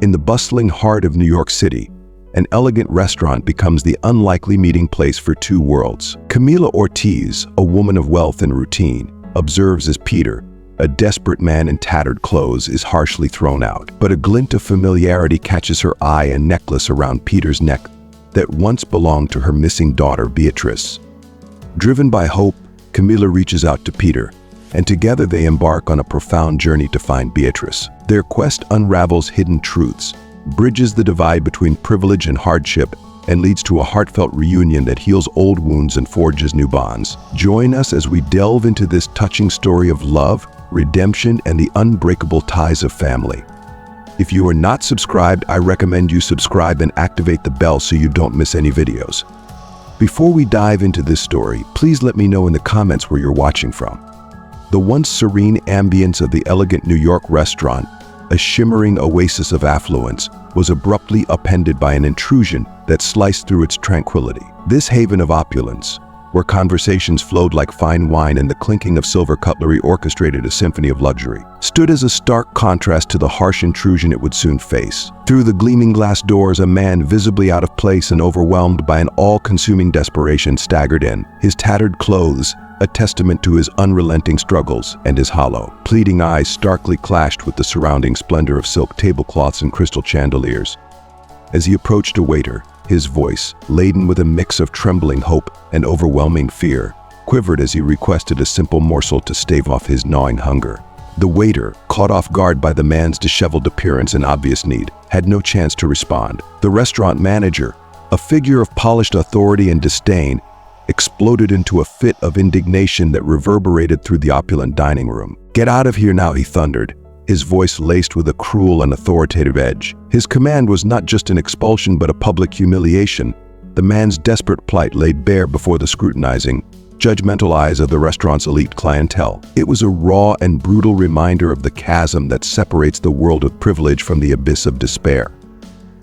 In the bustling heart of New York City, an elegant restaurant becomes the unlikely meeting place for two worlds. Camila Ortiz, a woman of wealth and routine, observes as Peter, a desperate man in tattered clothes, is harshly thrown out. But a glint of familiarity catches her eye: a necklace around Peter's neck that once belonged to her missing daughter, Beatrice. Driven by hope, Camila reaches out to Peter, and together they embark on a profound journey to find Beatrice. Their quest unravels hidden truths, bridges the divide between privilege and hardship, and leads to a heartfelt reunion that heals old wounds and forges new bonds. Join us as we delve into this touching story of love, redemption, and the unbreakable ties of family. If you are not subscribed, I recommend you subscribe and activate the bell so you don't miss any videos. Before we dive into this story, please let me know in the comments where you're watching from. The once serene ambience of the elegant New York restaurant, a shimmering oasis of affluence, was abruptly upended by an intrusion that sliced through its tranquility. This haven of opulence, where conversations flowed like fine wine and the clinking of silver cutlery orchestrated a symphony of luxury, stood as a stark contrast to the harsh intrusion it would soon face. Through the gleaming glass doors, a man visibly out of place and overwhelmed by an all-consuming desperation staggered in, his tattered clothes a testament to his unrelenting struggles, and his hollow, pleading eyes starkly clashed with the surrounding splendor of silk tablecloths and crystal chandeliers. As he approached a waiter, his voice, laden with a mix of trembling hope and overwhelming fear, quivered as he requested a simple morsel to stave off his gnawing hunger. The waiter, caught off guard by the man's disheveled appearance and obvious need, had no chance to respond. The restaurant manager, a figure of polished authority and disdain, exploded into a fit of indignation that reverberated through the opulent dining room. "Get out of here now," he thundered, his voice laced with a cruel and authoritative edge. His command was not just an expulsion but a public humiliation. The man's desperate plight laid bare before the scrutinizing, judgmental eyes of the restaurant's elite clientele. It was a raw and brutal reminder of the chasm that separates the world of privilege from the abyss of despair.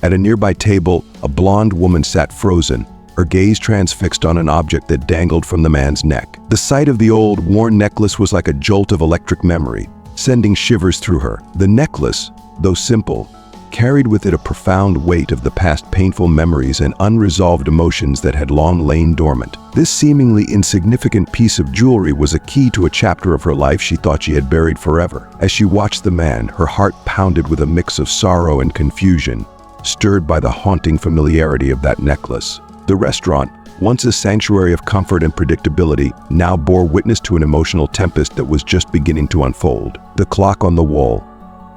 At a nearby table, a blonde woman sat frozen, her gaze transfixed on an object that dangled from the man's neck. The sight of the old, worn necklace was like a jolt of electric memory, sending shivers through her. The necklace, though simple, carried with it a profound weight of the past painful memories and unresolved emotions that had long lain dormant. This seemingly insignificant piece of jewelry was a key to a chapter of her life she thought she had buried forever. As she watched the man, her heart pounded with a mix of sorrow and confusion, stirred by the haunting familiarity of that necklace. The restaurant, once a sanctuary of comfort and predictability, now bore witness to an emotional tempest that was just beginning to unfold. The clock on the wall,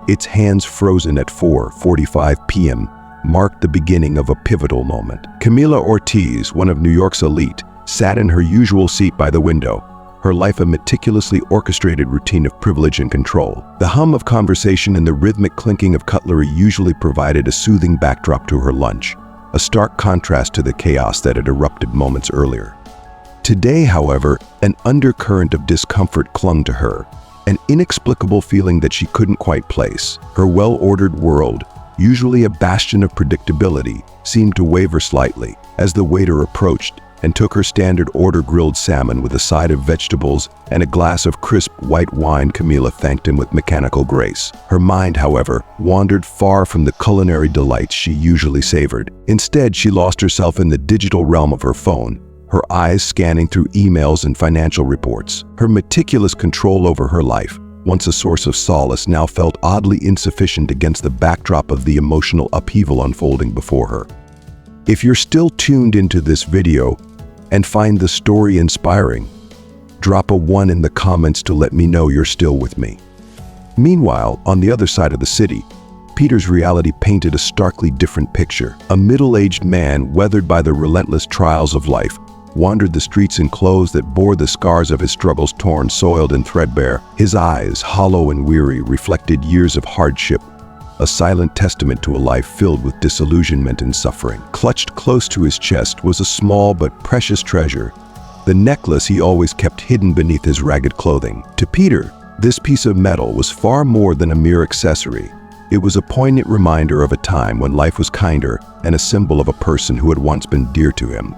its hands frozen at 4:45 p.m., marked the beginning of a pivotal moment. Camila Ortiz, one of New York's elite, sat in her usual seat by the window, her life a meticulously orchestrated routine of privilege and control. The hum of conversation and the rhythmic clinking of cutlery usually provided a soothing backdrop to her lunch, a stark contrast to the chaos that had erupted moments earlier. Today, however, an undercurrent of discomfort clung to her, an inexplicable feeling that she couldn't quite place. Her well-ordered world, usually a bastion of predictability, seemed to waver slightly as the waiter approached and took her standard order: grilled salmon with a side of vegetables and a glass of crisp white wine. Camila thanked him with mechanical grace. Her mind, however, wandered far from the culinary delights she usually savored. Instead, she lost herself in the digital realm of her phone, her eyes scanning through emails and financial reports. Her meticulous control over her life, once a source of solace, now felt oddly insufficient against the backdrop of the emotional upheaval unfolding before her. If you're still tuned into this video and find the story inspiring, drop a 1 in the comments to let me know you're still with me. Meanwhile, on the other side of the city, Peter's reality painted a starkly different picture. A middle-aged man, weathered by the relentless trials of life, wandered the streets in clothes that bore the scars of his struggles, torn, soiled, and threadbare. His eyes, hollow and weary, reflected years of hardship, a silent testament to a life filled with disillusionment and suffering. Clutched close to his chest was a small but precious treasure, the necklace he always kept hidden beneath his ragged clothing. To Peter, this piece of metal was far more than a mere accessory. It was a poignant reminder of a time when life was kinder and a symbol of a person who had once been dear to him.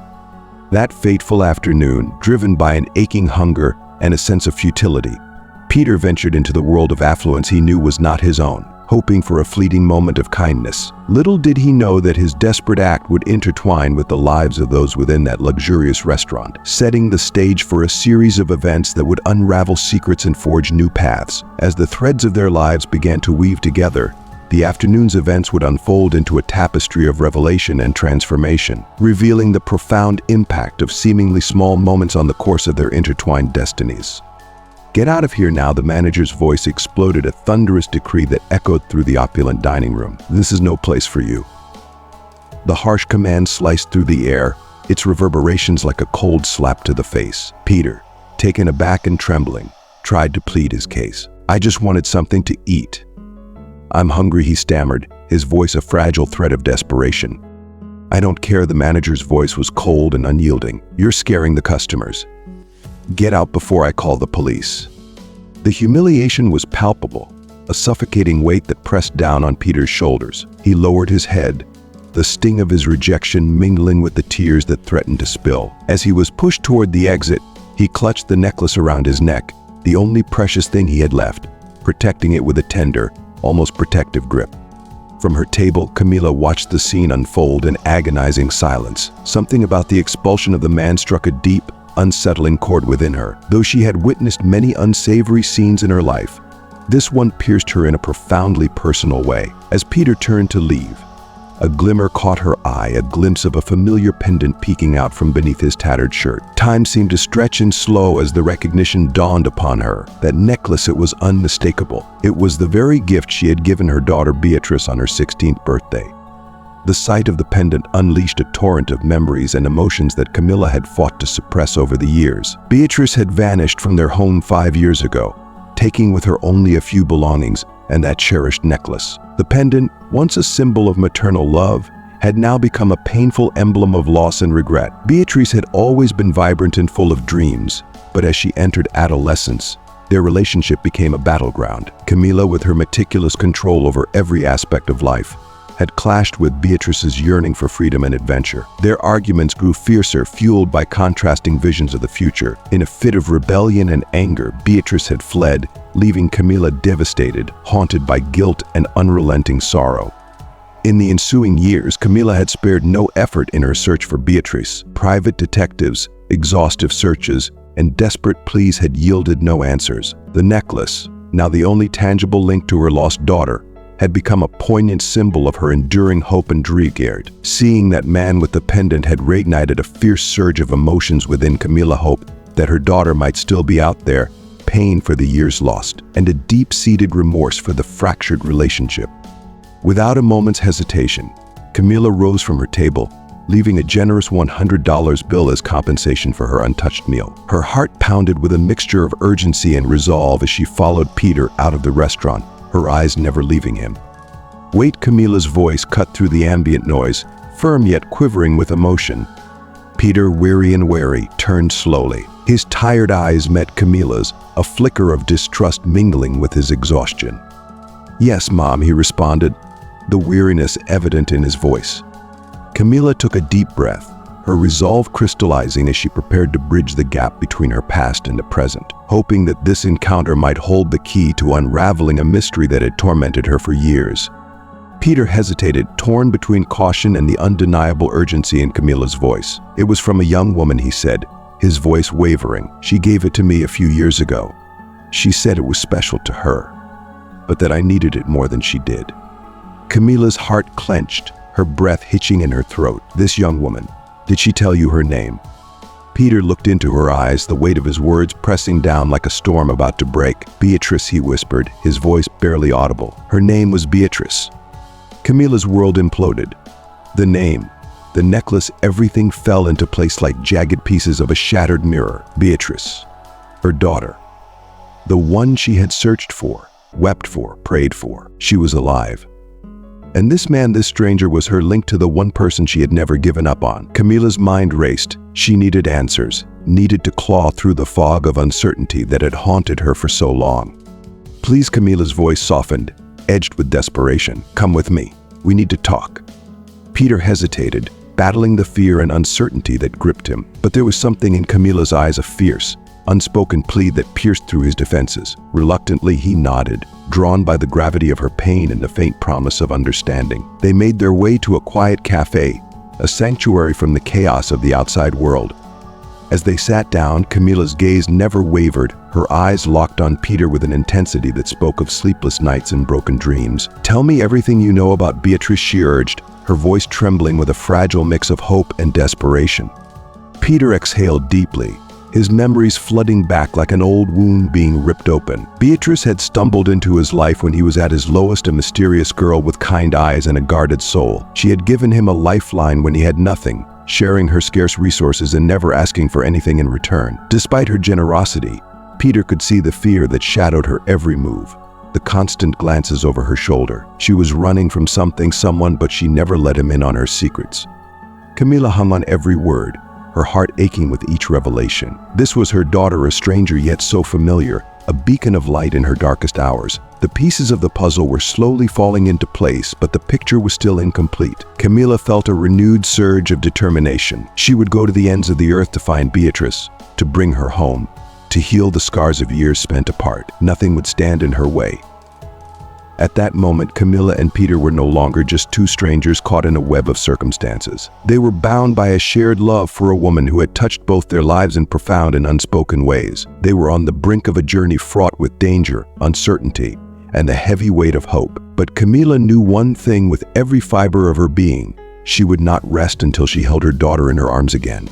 That fateful afternoon, driven by an aching hunger and a sense of futility, Peter ventured into the world of affluence he knew was not his own. hoping for a fleeting moment of kindness. Little did he know that his desperate act would intertwine with the lives of those within that luxurious restaurant, setting the stage for a series of events that would unravel secrets and forge new paths. As the threads of their lives began to weave together, the afternoon's events would unfold into a tapestry of revelation and transformation, revealing the profound impact of seemingly small moments on the course of their intertwined destinies. "Get out of here now," the manager's voice exploded, a thunderous decree that echoed through the opulent dining room. "This is no place for you." The harsh command sliced through the air, its reverberations like a cold slap to the face. Peter, taken aback and trembling, tried to plead his case. "I just wanted something to eat." "I'm hungry," he stammered, his voice a fragile thread of desperation. "I don't care," the manager's voice was cold and unyielding. "You're scaring the customers. Get out before I call the police." The humiliation was palpable, a suffocating weight that pressed down on Peter's shoulders. He lowered his head, the sting of his rejection mingling with the tears that threatened to spill. As he was pushed toward the exit, he clutched the necklace around his neck, the only precious thing he had left, protecting it with a tender, almost protective grip. From her table, Camila watched the scene unfold in agonizing silence. Something about the expulsion of the man struck a deep, unsettling chord within her. Though she had witnessed many unsavory scenes in her life, this one pierced her in a profoundly personal way. As Peter turned to leave, a glimmer caught her eye, a glimpse of a familiar pendant peeking out from beneath his tattered shirt. Time seemed to stretch and slow as the recognition dawned upon her. That necklace, it was unmistakable. It was the very gift she had given her daughter Beatrice on her 16th birthday. The sight of the pendant unleashed a torrent of memories and emotions that Camila had fought to suppress over the years. Beatrice had vanished from their home 5 years ago, taking with her only a few belongings and that cherished necklace. The pendant, once a symbol of maternal love, had now become a painful emblem of loss and regret. Beatrice had always been vibrant and full of dreams, but as she entered adolescence, their relationship became a battleground. Camila, with her meticulous control over every aspect of life, had clashed with Beatrice's yearning for freedom and adventure. Their arguments grew fiercer, fueled by contrasting visions of the future. In a fit of rebellion and anger, Beatrice had fled, leaving Camila devastated, haunted by guilt and unrelenting sorrow. In the ensuing years, Camila had spared no effort in her search for Beatrice. Private detectives, exhaustive searches, and desperate pleas had yielded no answers. The necklace, now the only tangible link to her lost daughter, had become a poignant symbol of her enduring hope and dream. Seeing that man with the pendant had reignited a fierce surge of emotions within Camila, hope that her daughter might still be out there, pain for the years lost, and a deep-seated remorse for the fractured relationship. Without a moment's hesitation, Camila rose from her table, leaving a generous $100 bill as compensation for her untouched meal. Her heart pounded with a mixture of urgency and resolve as she followed Peter out of the restaurant, her eyes never leaving him. "Wait," Camila's voice cut through the ambient noise, firm yet quivering with emotion. Peter, weary and wary, turned slowly. His tired eyes met Camila's, a flicker of distrust mingling with his exhaustion. "Yes, Mom," he responded, the weariness evident in his voice. Camila took a deep breath, her resolve crystallizing as she prepared to bridge the gap between her past and the present, hoping that this encounter might hold the key to unraveling a mystery that had tormented her for years. Peter hesitated, torn between caution and the undeniable urgency in Camila's voice. "It was from a young woman," he said, his voice wavering. "She gave it to me a few years ago. She said it was special to her, but that I needed it more than she did." Camila's heart clenched, her breath hitching in her throat. "This young woman, did she tell you her name?" Peter looked into her eyes, the weight of his words pressing down like a storm about to break. "Beatrice," he whispered, his voice barely audible. "Her name was Beatrice." Camila's world imploded. The name, the necklace, everything fell into place like jagged pieces of a shattered mirror. Beatrice, her daughter, the one she had searched for, wept for, prayed for. She was alive. And this man, this stranger, was her link to the one person she had never given up on. Camila's mind raced. She needed answers, needed to claw through the fog of uncertainty that had haunted her for so long. "Please," Camila's voice softened, edged with desperation. "Come with me. We need to talk." Peter hesitated, battling the fear and uncertainty that gripped him. But there was something in Camila's eyes, a fierce, unspoken plea that pierced through his defenses. Reluctantly, he nodded, drawn by the gravity of her pain and the faint promise of understanding. They made their way to a quiet cafe, a sanctuary from the chaos of the outside world. As they sat down, Camilla's gaze never wavered, her eyes locked on Peter with an intensity that spoke of sleepless nights and broken dreams. "Tell me everything you know about Beatrice," she urged, her voice trembling with a fragile mix of hope and desperation. Peter exhaled deeply, his memories flooding back like an old wound being ripped open. Beatrice had stumbled into his life when he was at his lowest, a mysterious girl with kind eyes and a guarded soul. She had given him a lifeline when he had nothing, sharing her scarce resources and never asking for anything in return. Despite her generosity, Peter could see the fear that shadowed her every move, the constant glances over her shoulder. She was running from something, someone, but she never let him in on her secrets. Camilla hung on every word, her heart aching with each revelation. This was her daughter, a stranger yet so familiar, a beacon of light in her darkest hours. The pieces of the puzzle were slowly falling into place, but the picture was still incomplete. Camilla felt a renewed surge of determination. She would go to the ends of the earth to find Beatrice, to bring her home, to heal the scars of years spent apart. Nothing would stand in her way. At that moment, Camilla and Peter were no longer just two strangers caught in a web of circumstances. They were bound by a shared love for a woman who had touched both their lives in profound and unspoken ways. They were on the brink of a journey fraught with danger, uncertainty, and the heavy weight of hope. But Camilla knew one thing with every fiber of her being: she would not rest until she held her daughter in her arms again.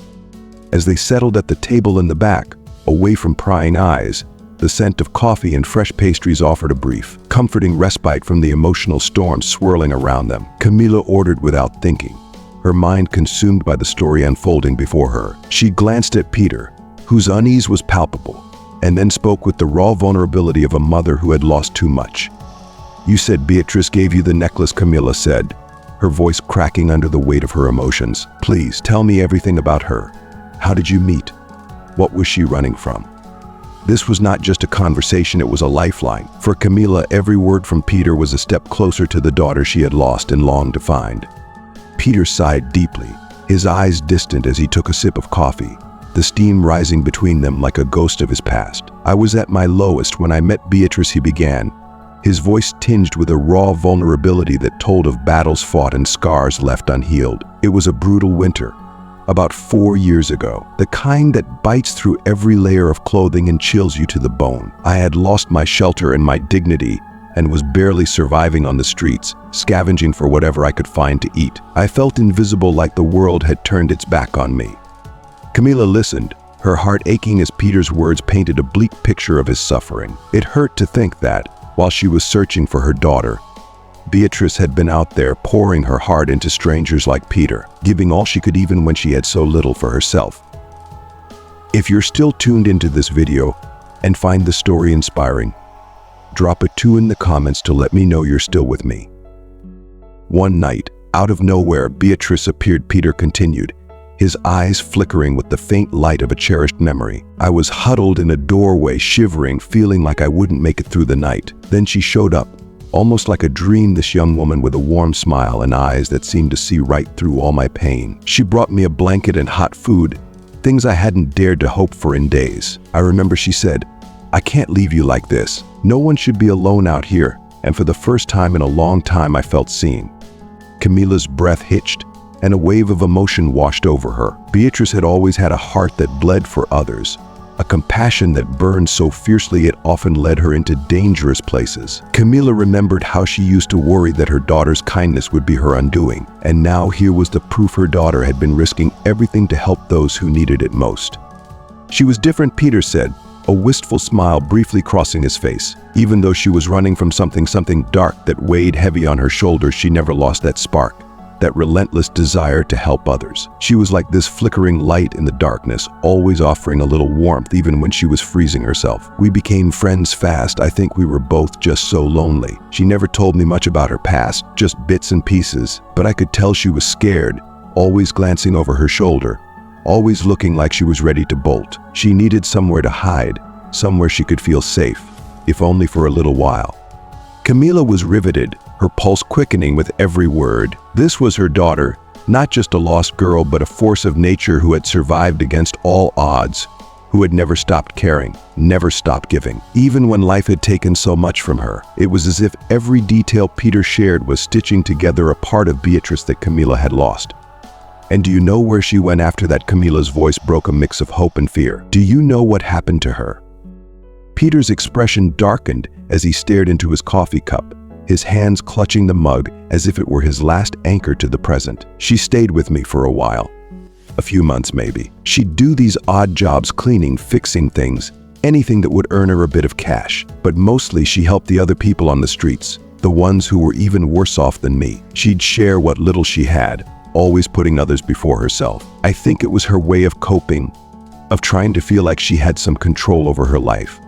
As they settled at the table in the back, away from prying eyes, the scent of coffee and fresh pastries offered a brief, comforting respite from the emotional storm swirling around them. Camilla ordered without thinking, her mind consumed by the story unfolding before her. She glanced at Peter, whose unease was palpable, and then spoke with the raw vulnerability of a mother who had lost too much. "You said Beatrice gave you the necklace," Camilla said, her voice cracking under the weight of her emotions. "Please, tell me everything about her. How did you meet? What was she running from?" This was not just a conversation, it was a lifeline. For Camilla, every word from Peter was a step closer to the daughter she had lost and longed to find. Peter sighed deeply, his eyes distant as he took a sip of coffee, the steam rising between them like a ghost of his past. "I was at my lowest when I met Beatrice," he began, his voice tinged with a raw vulnerability that told of battles fought and scars left unhealed. "It was a brutal winter, about 4 years ago, the kind that bites through every layer of clothing and chills you to the bone. I had lost my shelter and my dignity and was barely surviving on the streets, scavenging for whatever I could find to eat. I felt invisible, like the world had turned its back on me." Camilla listened, her heart aching as Peter's words painted a bleak picture of his suffering. It hurt to think that, while she was searching for her daughter, Beatrice had been out there pouring her heart into strangers like Peter, giving all she could even when she had so little for herself. If you're still tuned into this video and find the story inspiring, drop a 2 in the comments to let me know you're still with me. "One night, out of nowhere, Beatrice appeared," Peter continued, his eyes flickering with the faint light of a cherished memory. "I was huddled in a doorway, shivering, feeling like I wouldn't make it through the night. Then she showed up. Almost like a dream, this young woman with a warm smile and eyes that seemed to see right through all my pain. She brought me a blanket and hot food, things I hadn't dared to hope for in days. I remember she said, 'I can't leave you like this. No one should be alone out here.' And for the first time in a long time, I felt seen." Camilla's breath hitched, and a wave of emotion washed over her. Beatrice had always had a heart that bled for others, a compassion that burned so fiercely it often led her into dangerous places. Camilla remembered how she used to worry that her daughter's kindness would be her undoing, and now here was the proof her daughter had been risking everything to help those who needed it most. "She was different," Peter said, a wistful smile briefly crossing his face. "Even though she was running from something dark that weighed heavy on her shoulders, she never lost that spark, that relentless desire to help others. She was like this flickering light in the darkness, always offering a little warmth even when she was freezing herself. We became friends fast. I think we were both just so lonely. She never told me much about her past, just bits and pieces, but I could tell she was scared, always glancing over her shoulder, always looking like she was ready to bolt. She needed somewhere to hide, somewhere she could feel safe, if only for a little while." Camilla was riveted, her pulse quickening with every word. This was her daughter, not just a lost girl, but a force of nature who had survived against all odds, who had never stopped caring, never stopped giving. Even when life had taken so much from her, it was as if every detail Peter shared was stitching together a part of Beatrice that Camila had lost. And do you know where she went after that? Camila's voice broke a mix of hope and fear. Do you know what happened to her? Peter's expression darkened as he stared into his coffee cup, his hands clutching the mug as if it were his last anchor to the present. She stayed with me for a while. A few months maybe. She'd do these odd jobs, cleaning, fixing things, anything that would earn her a bit of cash. But mostly she helped the other people on the streets, the ones who were even worse off than me. She'd share what little she had, always putting others before herself. I think it was her way of coping, of trying to feel like she had some control over her life.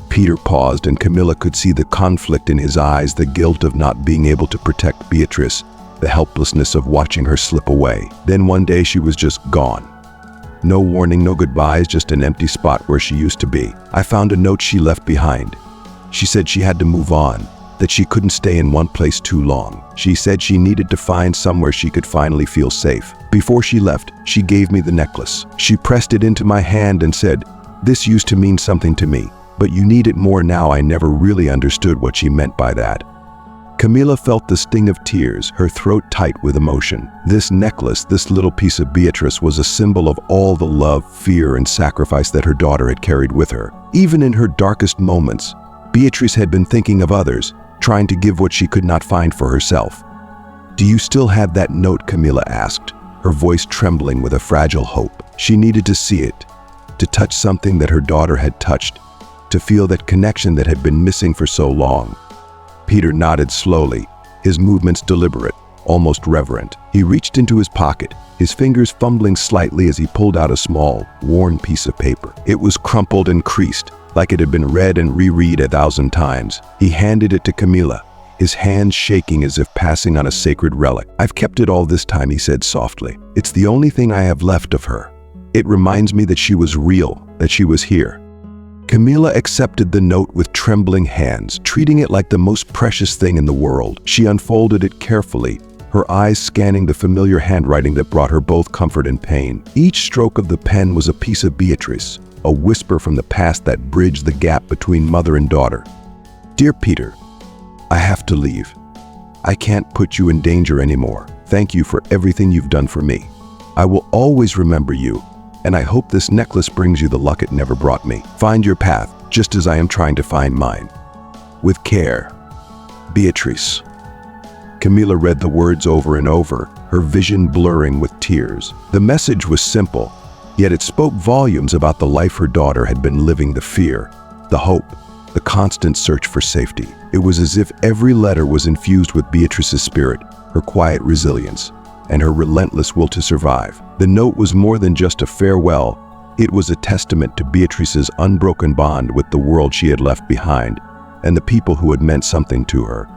Peter paused, and Camila could see the conflict in his eyes, the guilt of not being able to protect Beatrice, the helplessness of watching her slip away. Then one day she was just gone. No warning, no goodbyes, just an empty spot where she used to be. I found a note she left behind. She said she had to move on, that she couldn't stay in one place too long. She said she needed to find somewhere she could finally feel safe. Before she left, she gave me the necklace. She pressed it into my hand and said, "This used to mean something to me, but you need it more now." I never really understood what she meant by that. Camila felt the sting of tears, her throat tight with emotion. This necklace, this little piece of Beatrice, was a symbol of all the love, fear, and sacrifice that her daughter had carried with her. Even in her darkest moments, Beatrice had been thinking of others, trying to give what she could not find for herself. "Do you still have that note?" Camila asked, her voice trembling with a fragile hope. She needed to see it, to touch something that her daughter had touched, to feel that connection that had been missing for so long. Peter nodded slowly, his movements deliberate, almost reverent. He reached into his pocket, his fingers fumbling slightly as he pulled out a small, worn piece of paper. It was crumpled and creased, like it had been read and reread 1,000 times. He handed it to Camila, his hands shaking as if passing on a sacred relic. "I've kept it all this time," he said softly. "It's the only thing I have left of her. It reminds me that she was real, that she was here." Camila accepted the note with trembling hands, treating it like the most precious thing in the world. She unfolded it carefully, her eyes scanning the familiar handwriting that brought her both comfort and pain. Each stroke of the pen was a piece of Beatrice, a whisper from the past that bridged the gap between mother and daughter. "Dear Peter, I have to leave. I can't put you in danger anymore. Thank you for everything you've done for me. I will always remember you, and I hope this necklace brings you the luck it never brought me. Find your path, just as I am trying to find mine. With care, Beatrice." Camila read the words over and over, her vision blurring with tears. The message was simple, yet it spoke volumes about the life her daughter had been living, the fear, the hope, the constant search for safety. It was as if every letter was infused with Beatrice's spirit, her quiet resilience, and her relentless will to survive. The note was more than just a farewell. It was a testament to Beatrice's unbroken bond with the world she had left behind and the people who had meant something to her.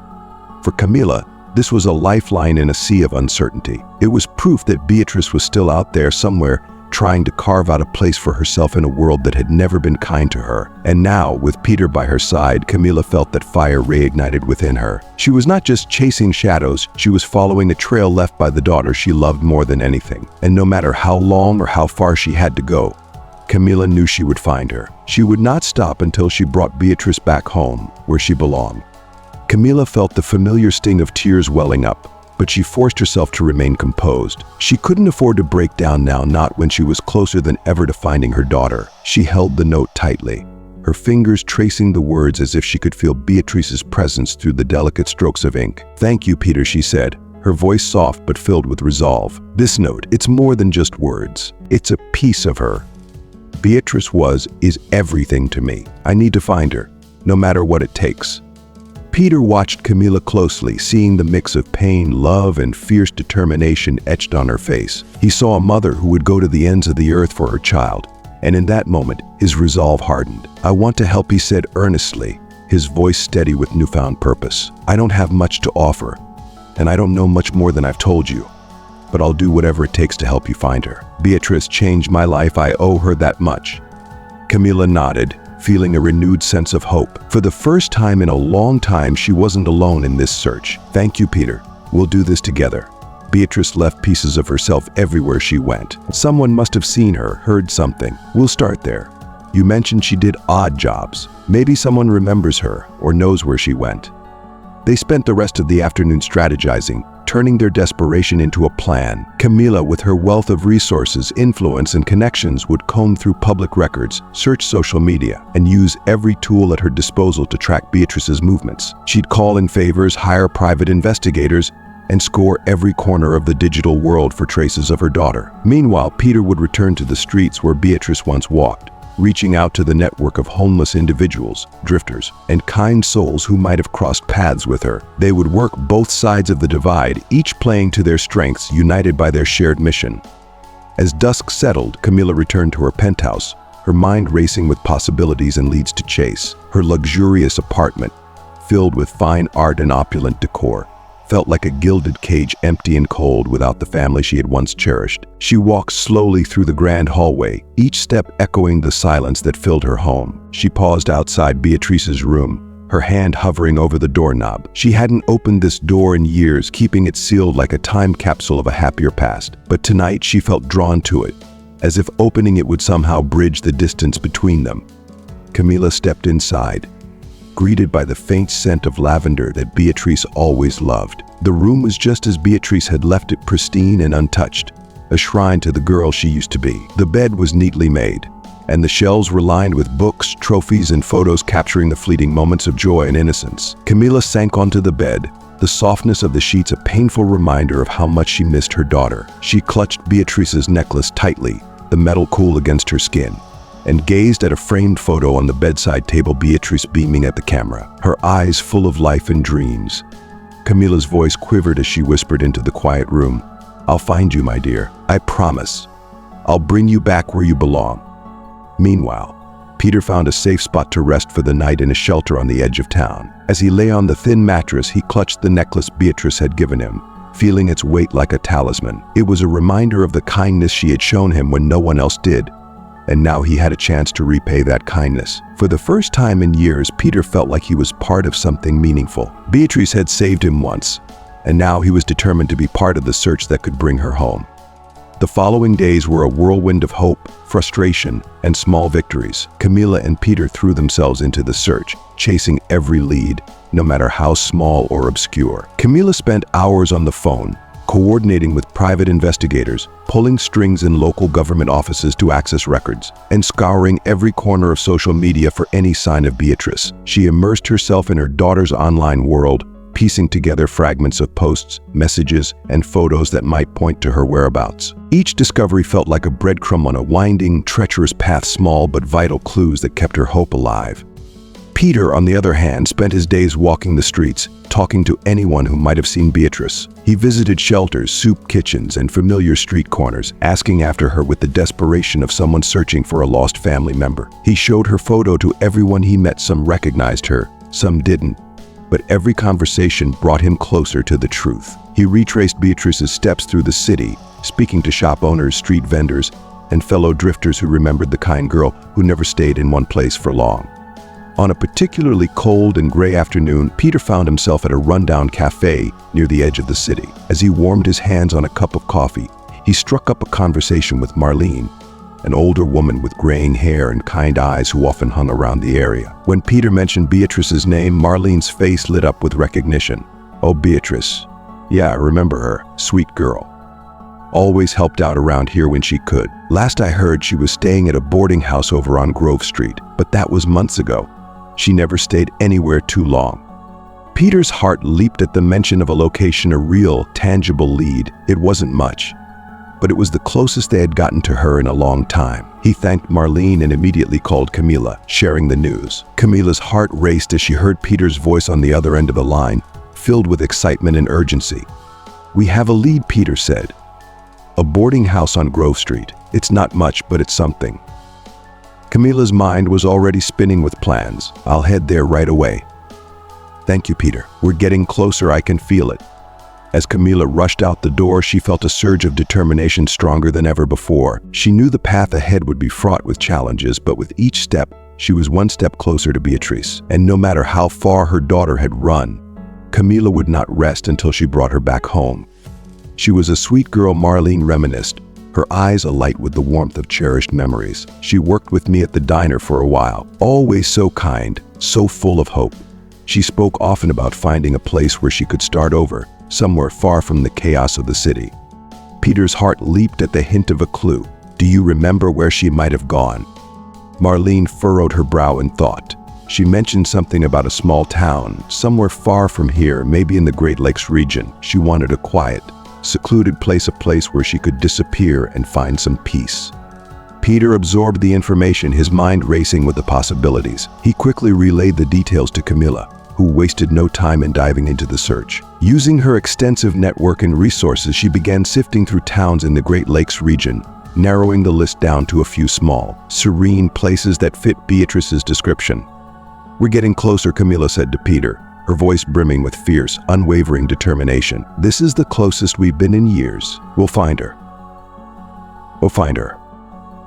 For Camila, this was a lifeline in a sea of uncertainty. It was proof that Beatrice was still out there somewhere, trying to carve out a place for herself in a world that had never been kind to her. And now, with Peter by her side, Camila felt that fire reignited within her. She was not just chasing shadows, she was following a trail left by the daughter she loved more than anything. And no matter how long or how far she had to go, Camila knew she would find her. She would not stop until she brought Beatrice back home, where she belonged. Camila felt the familiar sting of tears welling up, but she forced herself to remain composed. She couldn't afford to break down now, not when she was closer than ever to finding her daughter. She held the note tightly, her fingers tracing the words as if she could feel Beatrice's presence through the delicate strokes of ink. "Thank you, Peter," she said, her voice soft but filled with resolve. "This note, it's more than just words. It's a piece of her. Beatrice is everything to me. I need to find her, no matter what it takes." Peter watched Camila closely, seeing the mix of pain, love, and fierce determination etched on her face. He saw a mother who would go to the ends of the earth for her child, and in that moment, his resolve hardened. "I want to help," he said earnestly, his voice steady with newfound purpose. "I don't have much to offer, and I don't know much more than I've told you, but I'll do whatever it takes to help you find her. Beatrice changed my life. I owe her that much." Camila nodded, feeling a renewed sense of hope. For the first time in a long time, she wasn't alone in this search. "Thank you, Peter. We'll do this together." Beatrice left pieces of herself everywhere she went. Someone must have seen her, heard something. "We'll start there. You mentioned she did odd jobs. Maybe someone remembers her or knows where she went." They spent the rest of the afternoon strategizing, turning their desperation into a plan. Camila, with her wealth of resources, influence, and connections, would comb through public records, search social media, and use every tool at her disposal to track Beatrice's movements. She'd call in favors, hire private investigators, and score every corner of the digital world for traces of her daughter. Meanwhile, Peter would return to the streets where Beatrice once walked, reaching out to the network of homeless individuals, drifters, and kind souls who might have crossed paths with her. They would work both sides of the divide, each playing to their strengths, united by their shared mission. As dusk settled, Camila returned to her penthouse, her mind racing with possibilities and leads to chase. Her luxurious apartment, filled with fine art and opulent decor, felt like a gilded cage, empty and cold without the family she had once cherished. She walked slowly through the grand hallway, each step echoing the silence that filled her home. She paused outside Beatrice's room, her hand hovering over the doorknob. She hadn't opened this door in years, keeping it sealed like a time capsule of a happier past. But tonight she felt drawn to it, as if opening it would somehow bridge the distance between them. Camila stepped inside, greeted by the faint scent of lavender that Beatrice always loved. The room was just as Beatrice had left it, pristine and untouched, a shrine to the girl she used to be. The bed was neatly made, and the shelves were lined with books, trophies, and photos capturing the fleeting moments of joy and innocence. Camila sank onto the bed, the softness of the sheets a painful reminder of how much she missed her daughter. She clutched Beatrice's necklace tightly, the metal cool against her skin, and gazed at a framed photo on the bedside table, Beatrice beaming at the camera, her eyes full of life and dreams. Camila's voice quivered as she whispered into the quiet room, "I'll find you, my dear. I promise. I'll bring you back where you belong." Meanwhile, Peter found a safe spot to rest for the night in a shelter on the edge of town. As he lay on the thin mattress, he clutched the necklace Beatrice had given him, feeling its weight like a talisman. It was a reminder of the kindness she had shown him when no one else did, and now he had a chance to repay that kindness. For the first time in years, Peter felt like he was part of something meaningful. Beatrice had saved him once, and now he was determined to be part of the search that could bring her home. The following days were a whirlwind of hope, frustration, and small victories. Camila and Peter threw themselves into the search, chasing every lead, no matter how small or obscure. Camila spent hours on the phone, coordinating with private investigators, pulling strings in local government offices to access records, and scouring every corner of social media for any sign of Beatrice. She immersed herself in her daughter's online world, piecing together fragments of posts, messages, and photos that might point to her whereabouts. Each discovery felt like a breadcrumb on a winding, treacherous path, small but vital clues that kept her hope alive. Peter, on the other hand, spent his days walking the streets, talking to anyone who might have seen Beatrice. He visited shelters, soup kitchens, and familiar street corners, asking after her with the desperation of someone searching for a lost family member. He showed her photo to everyone he met. Some recognized her, some didn't, but every conversation brought him closer to the truth. He retraced Beatrice's steps through the city, speaking to shop owners, street vendors, and fellow drifters who remembered the kind girl who never stayed in one place for long. On a particularly cold and gray afternoon, Peter found himself at a rundown cafe near the edge of the city. As he warmed his hands on a cup of coffee, he struck up a conversation with Marlene, an older woman with graying hair and kind eyes who often hung around the area. When Peter mentioned Beatrice's name, Marlene's face lit up with recognition. "Oh, Beatrice. Yeah, I remember her. Sweet girl. Always helped out around here when she could. Last I heard, she was staying at a boarding house over on Grove Street, but that was months ago. She never stayed anywhere too long." Peter's heart leaped at the mention of a location, a real, tangible lead. It wasn't much, but it was the closest they had gotten to her in a long time. He thanked Marlene and immediately called Camila, sharing the news. Camila's heart raced as she heard Peter's voice on the other end of the line, filled with excitement and urgency. "We have a lead," Peter said. "A boarding house on Grove Street. It's not much, but it's something." Camila's mind was already spinning with plans. "I'll head there right away." "Thank you, Peter. We're getting closer. I can feel it." As Camila rushed out the door, she felt a surge of determination stronger than ever before. She knew the path ahead would be fraught with challenges, but with each step, she was one step closer to Beatrice. And no matter how far her daughter had run, Camila would not rest until she brought her back home. She was a sweet girl, Marlene reminisced, her eyes alight with the warmth of cherished memories. She worked with me at the diner for a while, always so kind, so full of hope. She spoke often about finding a place where she could start over, somewhere far from the chaos of the city. Peter's heart leaped at the hint of a clue. Do you remember where she might have gone? Marlene furrowed her brow in thought. She mentioned something about a small town, somewhere far from here, maybe in the Great Lakes region. She wanted a quiet, secluded place, a place where she could disappear and find some peace. Peter absorbed the information, his mind racing with the possibilities. He quickly relayed the details to Camilla, who wasted no time in diving into the search. Using her extensive network and resources, she began sifting through towns in the Great Lakes region, narrowing the list down to a few small, serene places that fit Beatrice's description. We're getting closer, Camilla said to Peter, her voice brimming with fierce, unwavering determination. This is the closest we've been in years. We'll find her. We'll find her.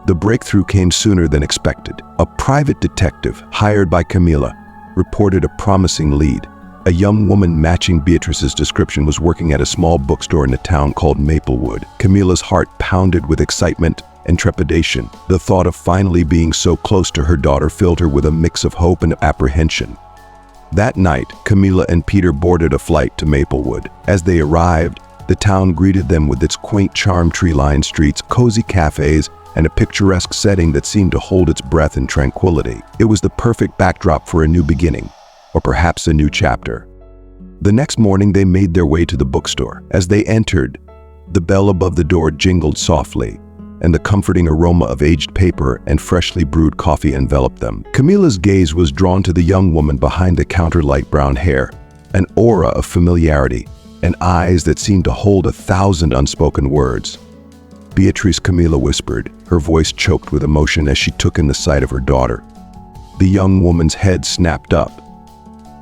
The breakthrough came sooner than expected. A private detective, hired by Camilla, reported a promising lead. A young woman matching Beatrice's description was working at a small bookstore in a town called Maplewood. Camilla's heart pounded with excitement and trepidation. The thought of finally being so close to her daughter filled her with a mix of hope and apprehension. That night, Camilla and Peter boarded a flight to Maplewood. As they arrived, the town greeted them with its quaint, charm tree-lined streets, cozy cafes, and a picturesque setting that seemed to hold its breath in tranquility. It was the perfect backdrop for a new beginning, or perhaps a new chapter. The next morning, they made their way to the bookstore. As they entered, the bell above the door jingled softly, and the comforting aroma of aged paper and freshly brewed coffee enveloped them. Camilla's gaze was drawn to the young woman behind the counter, light brown hair, an aura of familiarity, and eyes that seemed to hold 1,000 unspoken words. Beatrice, Camilla whispered, her voice choked with emotion as she took in the sight of her daughter. The young woman's head snapped up.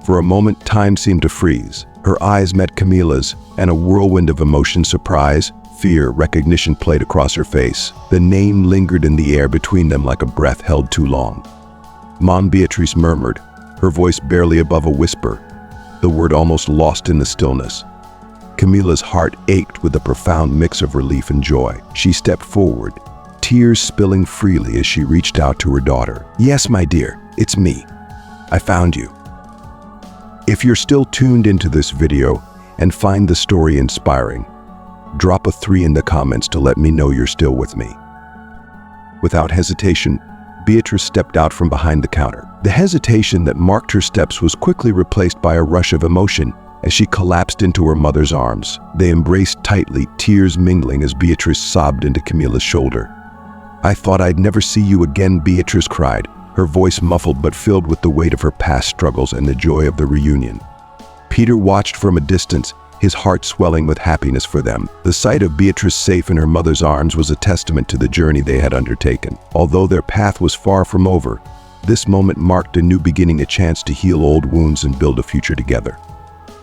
For a moment, time seemed to freeze. Her eyes met Camilla's, and a whirlwind of emotion, surprise, fear, recognition played across her face. The name lingered in the air between them like a breath held too long. Mom, Beatrice murmured, her voice barely above a whisper, the word almost lost in the stillness. Camilla's heart ached with a profound mix of relief and joy. She stepped forward, tears spilling freely as she reached out to her daughter. Yes, my dear, it's me. I found you. If you're still tuned into this video and find the story inspiring, drop a 3 in the comments to let me know you're still with me. Without hesitation, Beatrice stepped out from behind the counter. The hesitation that marked her steps was quickly replaced by a rush of emotion as she collapsed into her mother's arms. They embraced tightly, tears mingling as Beatrice sobbed into Camilla's shoulder. I thought I'd never see you again, Beatrice cried, her voice muffled but filled with the weight of her past struggles and the joy of the reunion. Peter watched from a distance, his heart swelling with happiness for them. The sight of Beatrice safe in her mother's arms was a testament to the journey they had undertaken. Although their path was far from over, this moment marked a new beginning, a chance to heal old wounds and build a future together.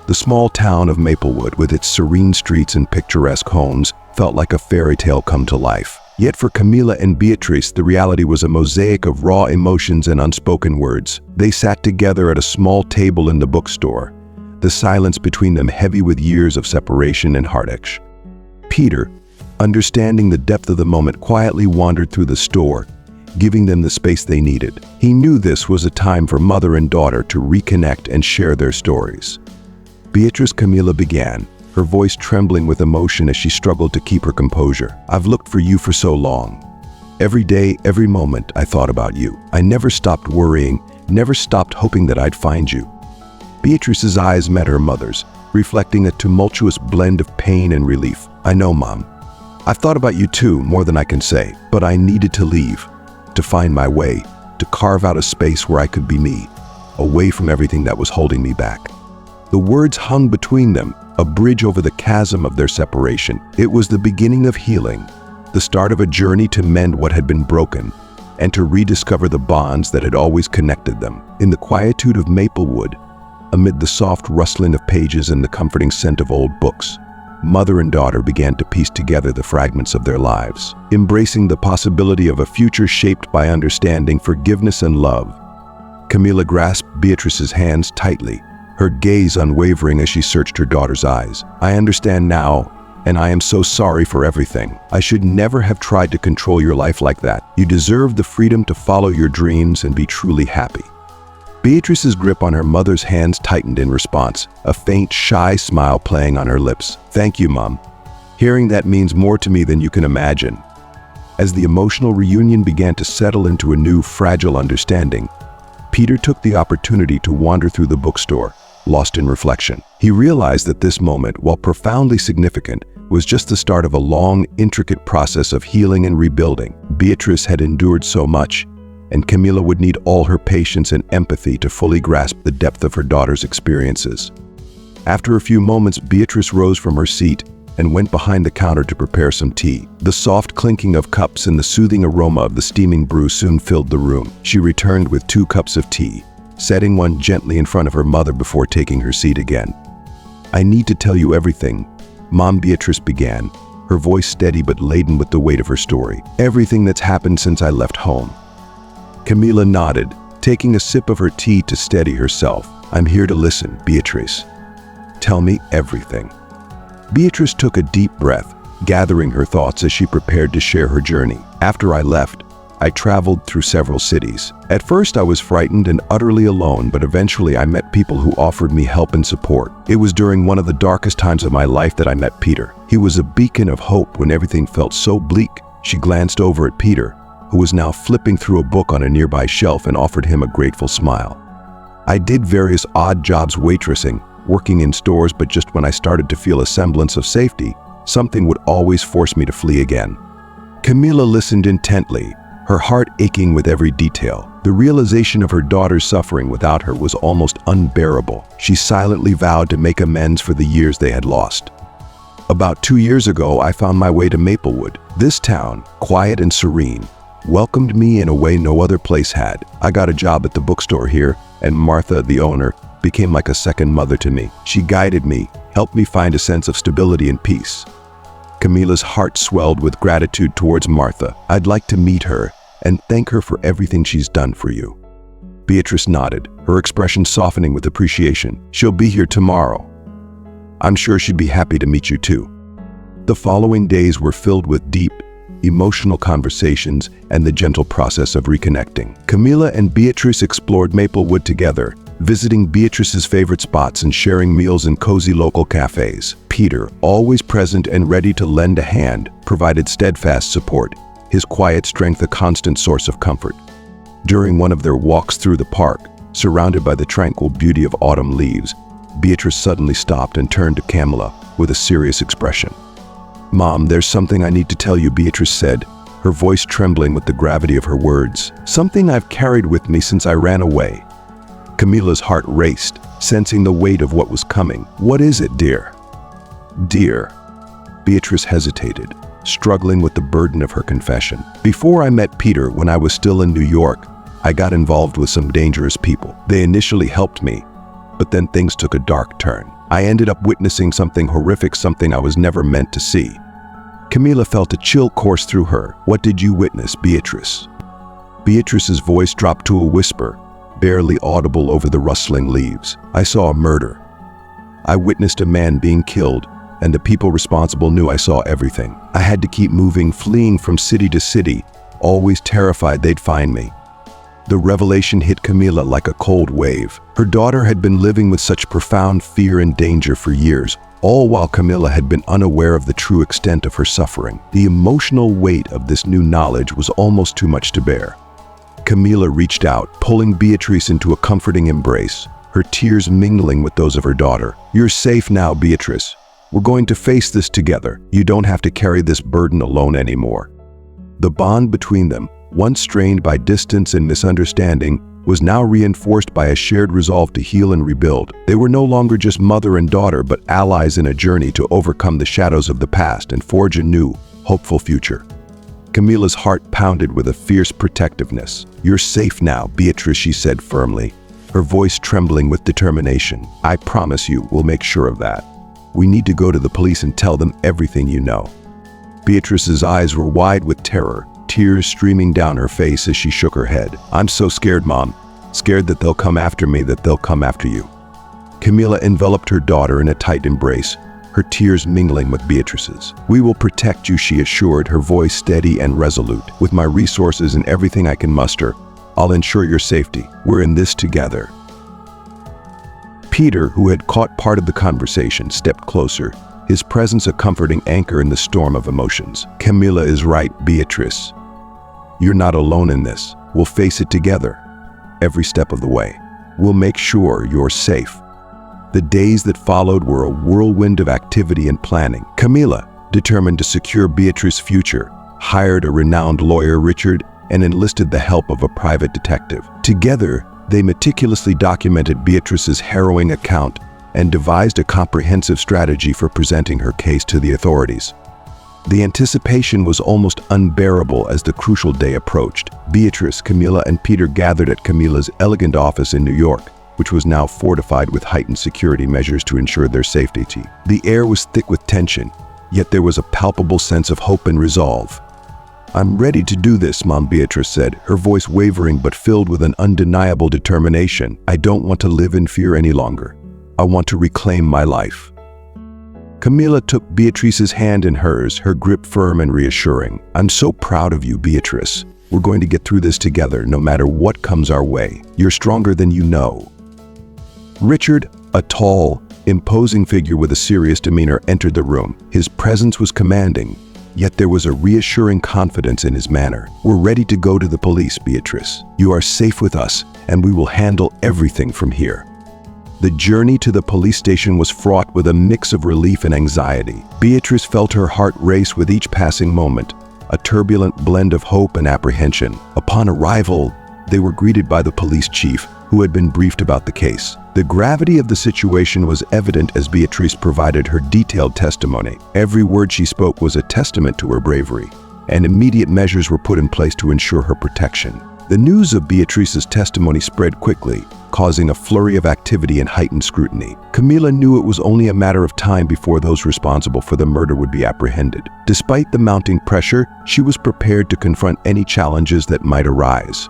The small town of Maplewood, with its serene streets and picturesque homes, felt like a fairy tale come to life. Yet for Camilla and Beatrice, the reality was a mosaic of raw emotions and unspoken words. They sat together at a small table in the bookstore, the silence between them heavy with years of separation and heartache. Peter, understanding the depth of the moment, quietly wandered through the store, giving them the space they needed. He knew this was a time for mother and daughter to reconnect and share their stories. Beatrice, Camilla began, her voice trembling with emotion as she struggled to keep her composure. I've looked for you for so long. Every day, every moment, I thought about you. I never stopped worrying, never stopped hoping that I'd find you. Beatrice's eyes met her mother's, reflecting a tumultuous blend of pain and relief. I know, Mom. I've thought about you too, more than I can say, but I needed to leave, to find my way, to carve out a space where I could be me, away from everything that was holding me back. The words hung between them, a bridge over the chasm of their separation. It was the beginning of healing, the start of a journey to mend what had been broken, and to rediscover the bonds that had always connected them. In the quietude of Maplewood, amid the soft rustling of pages and the comforting scent of old books, mother and daughter began to piece together the fragments of their lives, embracing the possibility of a future shaped by understanding, forgiveness, and love. Camilla grasped Beatrice's hands tightly, her gaze unwavering as she searched her daughter's eyes. I understand now, and I am so sorry for everything. I should never have tried to control your life like that. You deserve the freedom to follow your dreams and be truly happy." Beatrice's grip on her mother's hands tightened in response, a faint, shy smile playing on her lips. "Thank you, Mom. Hearing that means more to me than you can imagine." As the emotional reunion began to settle into a new, fragile understanding, Peter took the opportunity to wander through the bookstore, lost in reflection. He realized that this moment, while profoundly significant, was just the start of a long, intricate process of healing and rebuilding. Beatrice had endured so much, and Camila would need all her patience and empathy to fully grasp the depth of her daughter's experiences. After a few moments, Beatrice rose from her seat and went behind the counter to prepare some tea. The soft clinking of cups and the soothing aroma of the steaming brew soon filled the room. She returned with 2 cups of tea, setting one gently in front of her mother before taking her seat again. "I need to tell you everything," Mom Beatrice began, her voice steady but laden with the weight of her story. "Everything that's happened since I left home." Camila nodded, taking a sip of her tea to steady herself. "I'm here to listen, Beatrice. Tell me everything." Beatrice took a deep breath, gathering her thoughts as she prepared to share her journey. "After I left, I traveled through several cities. At first I was frightened and utterly alone, but eventually I met people who offered me help and support. It was during one of the darkest times of my life that I met Peter. He was a beacon of hope when everything felt so bleak." She glanced over at Peter, who was now flipping through a book on a nearby shelf, and offered him a grateful smile. "I did various odd jobs waitressing, working in stores, but just when I started to feel a semblance of safety, something would always force me to flee again." Camila listened intently, her heart aching with every detail. The realization of her daughter's suffering without her was almost unbearable. She silently vowed to make amends for the years they had lost. "About 2 years ago, I found my way to Maplewood. This town, quiet and serene, welcomed me in a way no other place had. I got a job at the bookstore here, and Martha, the owner, became like a second mother to me. She guided me, helped me find a sense of stability and peace." Camila's heart swelled with gratitude towards Martha. "I'd like to meet her and thank her for everything she's done for you." Beatrice nodded, her expression softening with appreciation. "She'll be here tomorrow. I'm sure she'd be happy to meet you too." The following days were filled with deep, emotional conversations and the gentle process of reconnecting. Camila and Beatrice explored Maplewood together, visiting Beatrice's favorite spots and sharing meals in cozy local cafes. Peter, always present and ready to lend a hand, provided steadfast support, his quiet strength a constant source of comfort. During one of their walks through the park, surrounded by the tranquil beauty of autumn leaves, Beatrice suddenly stopped and turned to Camila with a serious expression. "Mom, there's something I need to tell you," Beatrice said, her voice trembling with the gravity of her words. "Something I've carried with me since I ran away." Camila's heart raced, sensing the weight of what was coming. "What is it, dear?" "Dear," Beatrice hesitated, struggling with the burden of her confession. "Before I met Peter, when I was still in New York, I got involved with some dangerous people. They initially helped me, but then things took a dark turn. I ended up witnessing something horrific, something I was never meant to see." Camila felt a chill course through her. "What did you witness, Beatrice?" Beatrice's voice dropped to a whisper, barely audible over the rustling leaves. "I saw a murder. I witnessed a man being killed, and the people responsible knew I saw everything. I had to keep moving, fleeing from city to city, always terrified they'd find me." The revelation hit Camila like a cold wave. Her daughter had been living with such profound fear and danger for years, all while Camila had been unaware of the true extent of her suffering. The emotional weight of this new knowledge was almost too much to bear. Camila reached out, pulling Beatrice into a comforting embrace, her tears mingling with those of her daughter. "You're safe now, Beatrice. We're going to face this together. You don't have to carry this burden alone anymore." The bond between them, once strained by distance and misunderstanding, was now reinforced by a shared resolve to heal and rebuild. They were no longer just mother and daughter, but allies in a journey to overcome the shadows of the past and forge a new, hopeful future. Camila's heart pounded with a fierce protectiveness. "You're safe now, Beatrice," she said firmly, her voice trembling with determination. "I promise you, we'll make sure of that. We need to go to the police and tell them everything you know." Beatrice's eyes were wide with terror, tears streaming down her face as she shook her head. "I'm so scared, Mom. Scared that they'll come after me, that they'll come after you." Camila enveloped her daughter in a tight embrace, her tears mingling with Beatrice's. "We will protect you," she assured, her voice steady and resolute. "With my resources and everything I can muster, I'll ensure your safety. We're in this together." Peter, who had caught part of the conversation, stepped closer, his presence a comforting anchor in the storm of emotions. "Camila is right, Beatrice. You're not alone in this. We'll face it together, every step of the way. We'll make sure you're safe." The days that followed were a whirlwind of activity and planning. Camila, determined to secure Beatrice's future, hired a renowned lawyer, Richard, and enlisted the help of a private detective. Together, they meticulously documented Beatrice's harrowing account and devised a comprehensive strategy for presenting her case to the authorities. The anticipation was almost unbearable as the crucial day approached. Beatrice, Camila, and Peter gathered at Camila's elegant office in New York, which was now fortified with heightened security measures to ensure their safety. The air was thick with tension, yet there was a palpable sense of hope and resolve. "I'm ready to do this," Mom Beatrice said, her voice wavering but filled with an undeniable determination. "I don't want to live in fear any longer. I want to reclaim my life." Camila took Beatrice's hand in hers, her grip firm and reassuring. "I'm so proud of you, Beatrice. We're going to get through this together, no matter what comes our way. You're stronger than you know." Richard, a tall, imposing figure with a serious demeanor, entered the room. His presence was commanding, yet there was a reassuring confidence in his manner. "We're ready to go to the police, Beatrice. You are safe with us, and we will handle everything from here." The journey to the police station was fraught with a mix of relief and anxiety. Beatrice felt her heart race with each passing moment, a turbulent blend of hope and apprehension. Upon arrival, they were greeted by the police chief, who had been briefed about the case. The gravity of the situation was evident as Beatrice provided her detailed testimony. Every word she spoke was a testament to her bravery, and immediate measures were put in place to ensure her protection. The news of Beatrice's testimony spread quickly, causing a flurry of activity and heightened scrutiny. Camila knew it was only a matter of time before those responsible for the murder would be apprehended. Despite the mounting pressure, she was prepared to confront any challenges that might arise.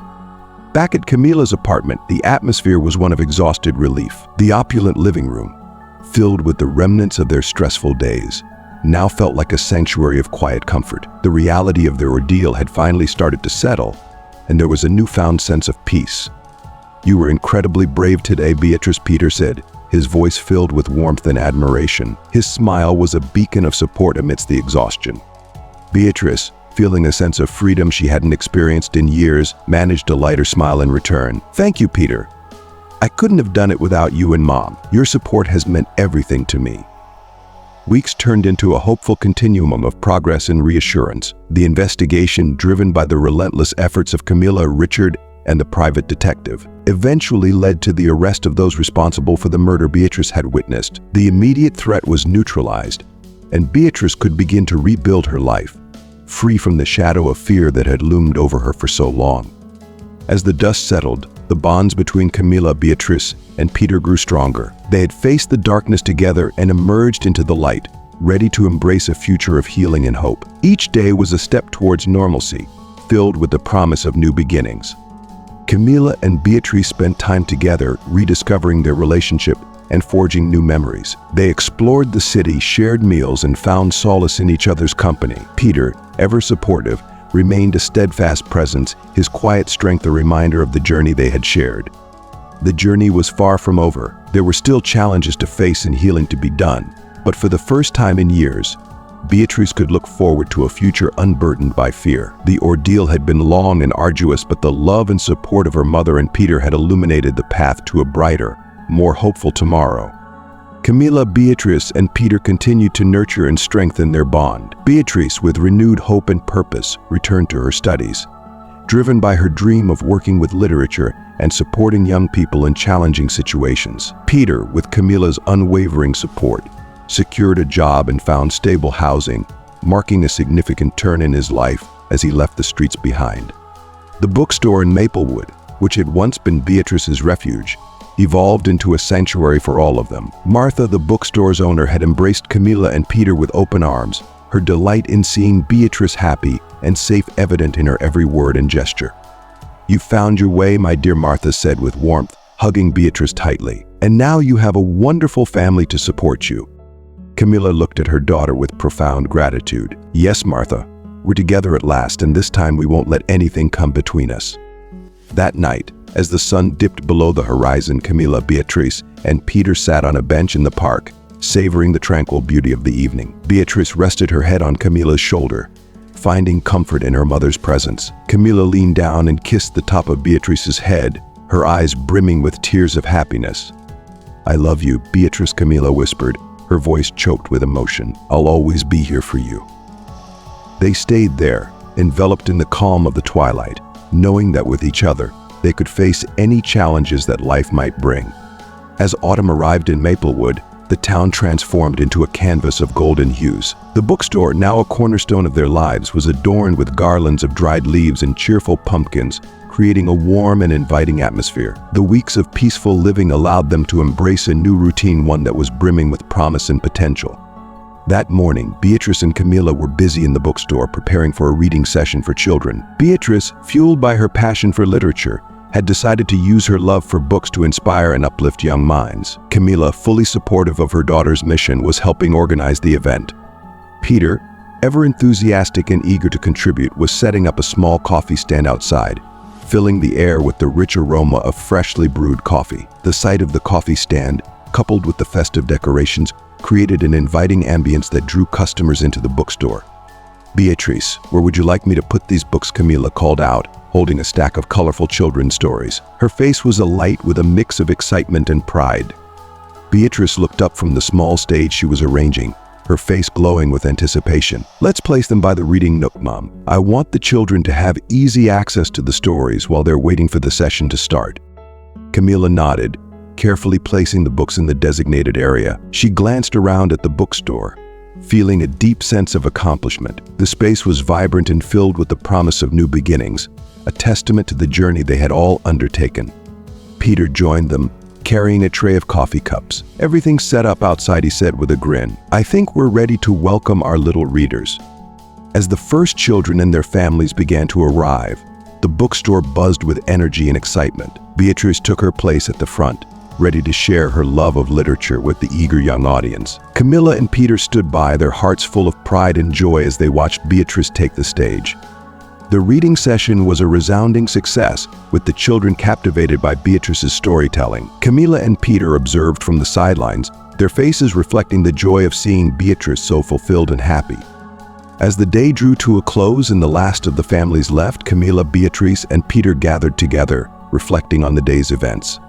Back at Camila's apartment, the atmosphere was one of exhausted relief. The opulent living room, filled with the remnants of their stressful days, now felt like a sanctuary of quiet comfort. The reality of their ordeal had finally started to settle, and there was a newfound sense of peace. "You were incredibly brave today, Beatrice," Peter said, his voice filled with warmth and admiration. His smile was a beacon of support amidst the exhaustion. Beatrice, feeling a sense of freedom she hadn't experienced in years, managed a lighter smile in return. "Thank you, Peter. I couldn't have done it without you and Mom. Your support has meant everything to me." Weeks turned into a hopeful continuum of progress and reassurance. The investigation, driven by the relentless efforts of Camila, Richard, and the private detective, eventually led to the arrest of those responsible for the murder Beatrice had witnessed. The immediate threat was neutralized, and Beatrice could begin to rebuild her life, free from the shadow of fear that had loomed over her for so long. As the dust settled, the bonds between Camila, Beatrice, and Peter grew stronger. They had faced the darkness together and emerged into the light, ready to embrace a future of healing and hope. Each day was a step towards normalcy, filled with the promise of new beginnings. Camila and Beatrice spent time together, rediscovering their relationship and forging new memories. They explored the city, shared meals, and found solace in each other's company. Peter, ever supportive, remained a steadfast presence, his quiet strength a reminder of the journey they had shared. The journey was far from over. There were still challenges to face and healing to be done. But for the first time in years, Beatrice could look forward to a future unburdened by fear. The ordeal had been long and arduous, but the love and support of her mother and Peter had illuminated the path to a brighter, more hopeful tomorrow. Camila, Beatrice, and Peter continued to nurture and strengthen their bond. Beatrice, with renewed hope and purpose, returned to her studies, driven by her dream of working with literature and supporting young people in challenging situations. Peter, with Camila's unwavering support, secured a job and found stable housing, marking a significant turn in his life as he left the streets behind. The bookstore in Maplewood, which had once been Beatrice's refuge, evolved into a sanctuary for all of them. Martha, the bookstore's owner, had embraced Camila and Peter with open arms, her delight in seeing Beatrice happy and safe evident in her every word and gesture. "You found your way, my dear," Martha said with warmth, hugging Beatrice tightly. "And now you have a wonderful family to support you." Camilla looked at her daughter with profound gratitude. "Yes, Martha, we're together at last, and this time we won't let anything come between us." That night, as the sun dipped below the horizon, Camilla, Beatrice, and Peter sat on a bench in the park, savoring the tranquil beauty of the evening. Beatrice rested her head on Camilla's shoulder, finding comfort in her mother's presence. Camilla leaned down and kissed the top of Beatrice's head, her eyes brimming with tears of happiness. "I love you, Beatrice," Camilla whispered, her voice choked with emotion. "I'll always be here for you." They stayed there, enveloped in the calm of the twilight, knowing that with each other, they could face any challenges that life might bring. As autumn arrived in Maplewood, the town transformed into a canvas of golden hues. The bookstore, now a cornerstone of their lives, was adorned with garlands of dried leaves and cheerful pumpkins, creating a warm and inviting atmosphere. The weeks of peaceful living allowed them to embrace a new routine, one that was brimming with promise and potential. That morning, Beatrice and Camilla were busy in the bookstore preparing for a reading session for children. Beatrice, fueled by her passion for literature, had decided to use her love for books to inspire and uplift young minds. Camilla, fully supportive of her daughter's mission, was helping organize the event. Peter, ever enthusiastic and eager to contribute, was setting up a small coffee stand outside, filling the air with the rich aroma of freshly brewed coffee. The sight of the coffee stand, coupled with the festive decorations, created an inviting ambience that drew customers into the bookstore. "Beatrice, where would you like me to put these books?" Camilla called out, holding a stack of colorful children's stories. Her face was alight with a mix of excitement and pride. Beatrice looked up from the small stage she was arranging, her face glowing with anticipation. "Let's place them by the reading nook, Mom. I want the children to have easy access to the stories while they're waiting for the session to start." Camilla nodded, carefully placing the books in the designated area. She glanced around at the bookstore, feeling a deep sense of accomplishment. The space was vibrant and filled with the promise of new beginnings, a testament to the journey they had all undertaken. Peter joined them, carrying a tray of coffee cups. "Everything's set up outside," he said with a grin. "I think we're ready to welcome our little readers." As the first children and their families began to arrive, the bookstore buzzed with energy and excitement. Beatrice took her place at the front, ready to share her love of literature with the eager young audience. Camilla and Peter stood by, their hearts full of pride and joy as they watched Beatrice take the stage. The reading session was a resounding success, with the children captivated by Beatrice's storytelling. Camilla and Peter observed from the sidelines, their faces reflecting the joy of seeing Beatrice so fulfilled and happy. As the day drew to a close and the last of the families left, Camilla, Beatrice, and Peter gathered together, reflecting on the day's events.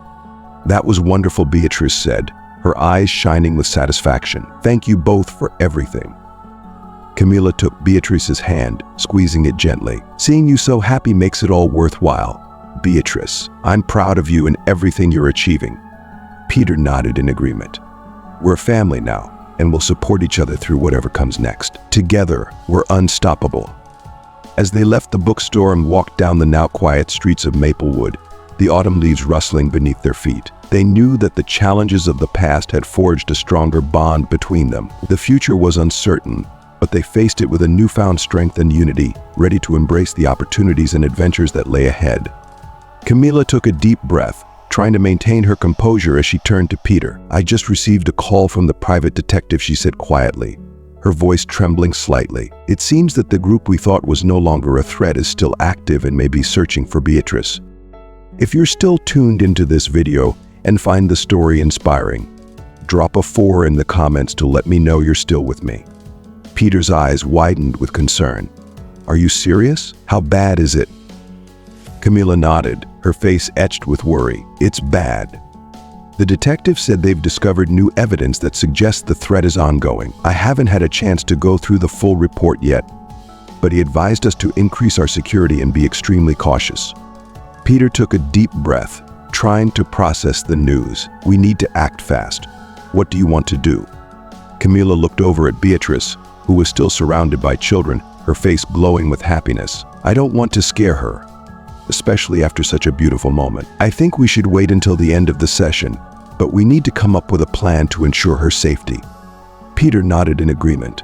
"That was wonderful," Beatrice said, her eyes shining with satisfaction. "Thank you both for everything." Camilla took Beatrice's hand, squeezing it gently. "Seeing you so happy makes it all worthwhile. Beatrice, I'm proud of you and everything you're achieving." Peter nodded in agreement. "We're a family now, and we'll support each other through whatever comes next. Together, we're unstoppable." As they left the bookstore and walked down the now quiet streets of Maplewood, the autumn leaves rustling beneath their feet, they knew that the challenges of the past had forged a stronger bond between them. The future was uncertain, but they faced it with a newfound strength and unity, ready to embrace the opportunities and adventures that lay ahead. Camilla took a deep breath, trying to maintain her composure as she turned to Peter. "I just received a call from the private detective," she said quietly, her voice trembling slightly. "It seems that the group we thought was no longer a threat is still active and may be searching for Beatrice." If you're still tuned into this video and find the story inspiring, drop a 4 in the comments to let me know you're still with me. Peter's eyes widened with concern. "Are you serious? How bad is it?" Camilla nodded, her face etched with worry. "It's bad. The detective said they've discovered new evidence that suggests the threat is ongoing. I haven't had a chance to go through the full report yet, but he advised us to increase our security and be extremely cautious." Peter took a deep breath, trying to process the news. "We need to act fast. What do you want to do?" Camilla looked over at Beatrice, who was still surrounded by children, her face glowing with happiness. "I don't want to scare her, especially after such a beautiful moment. I think we should wait until the end of the session, but we need to come up with a plan to ensure her safety." Peter nodded in agreement.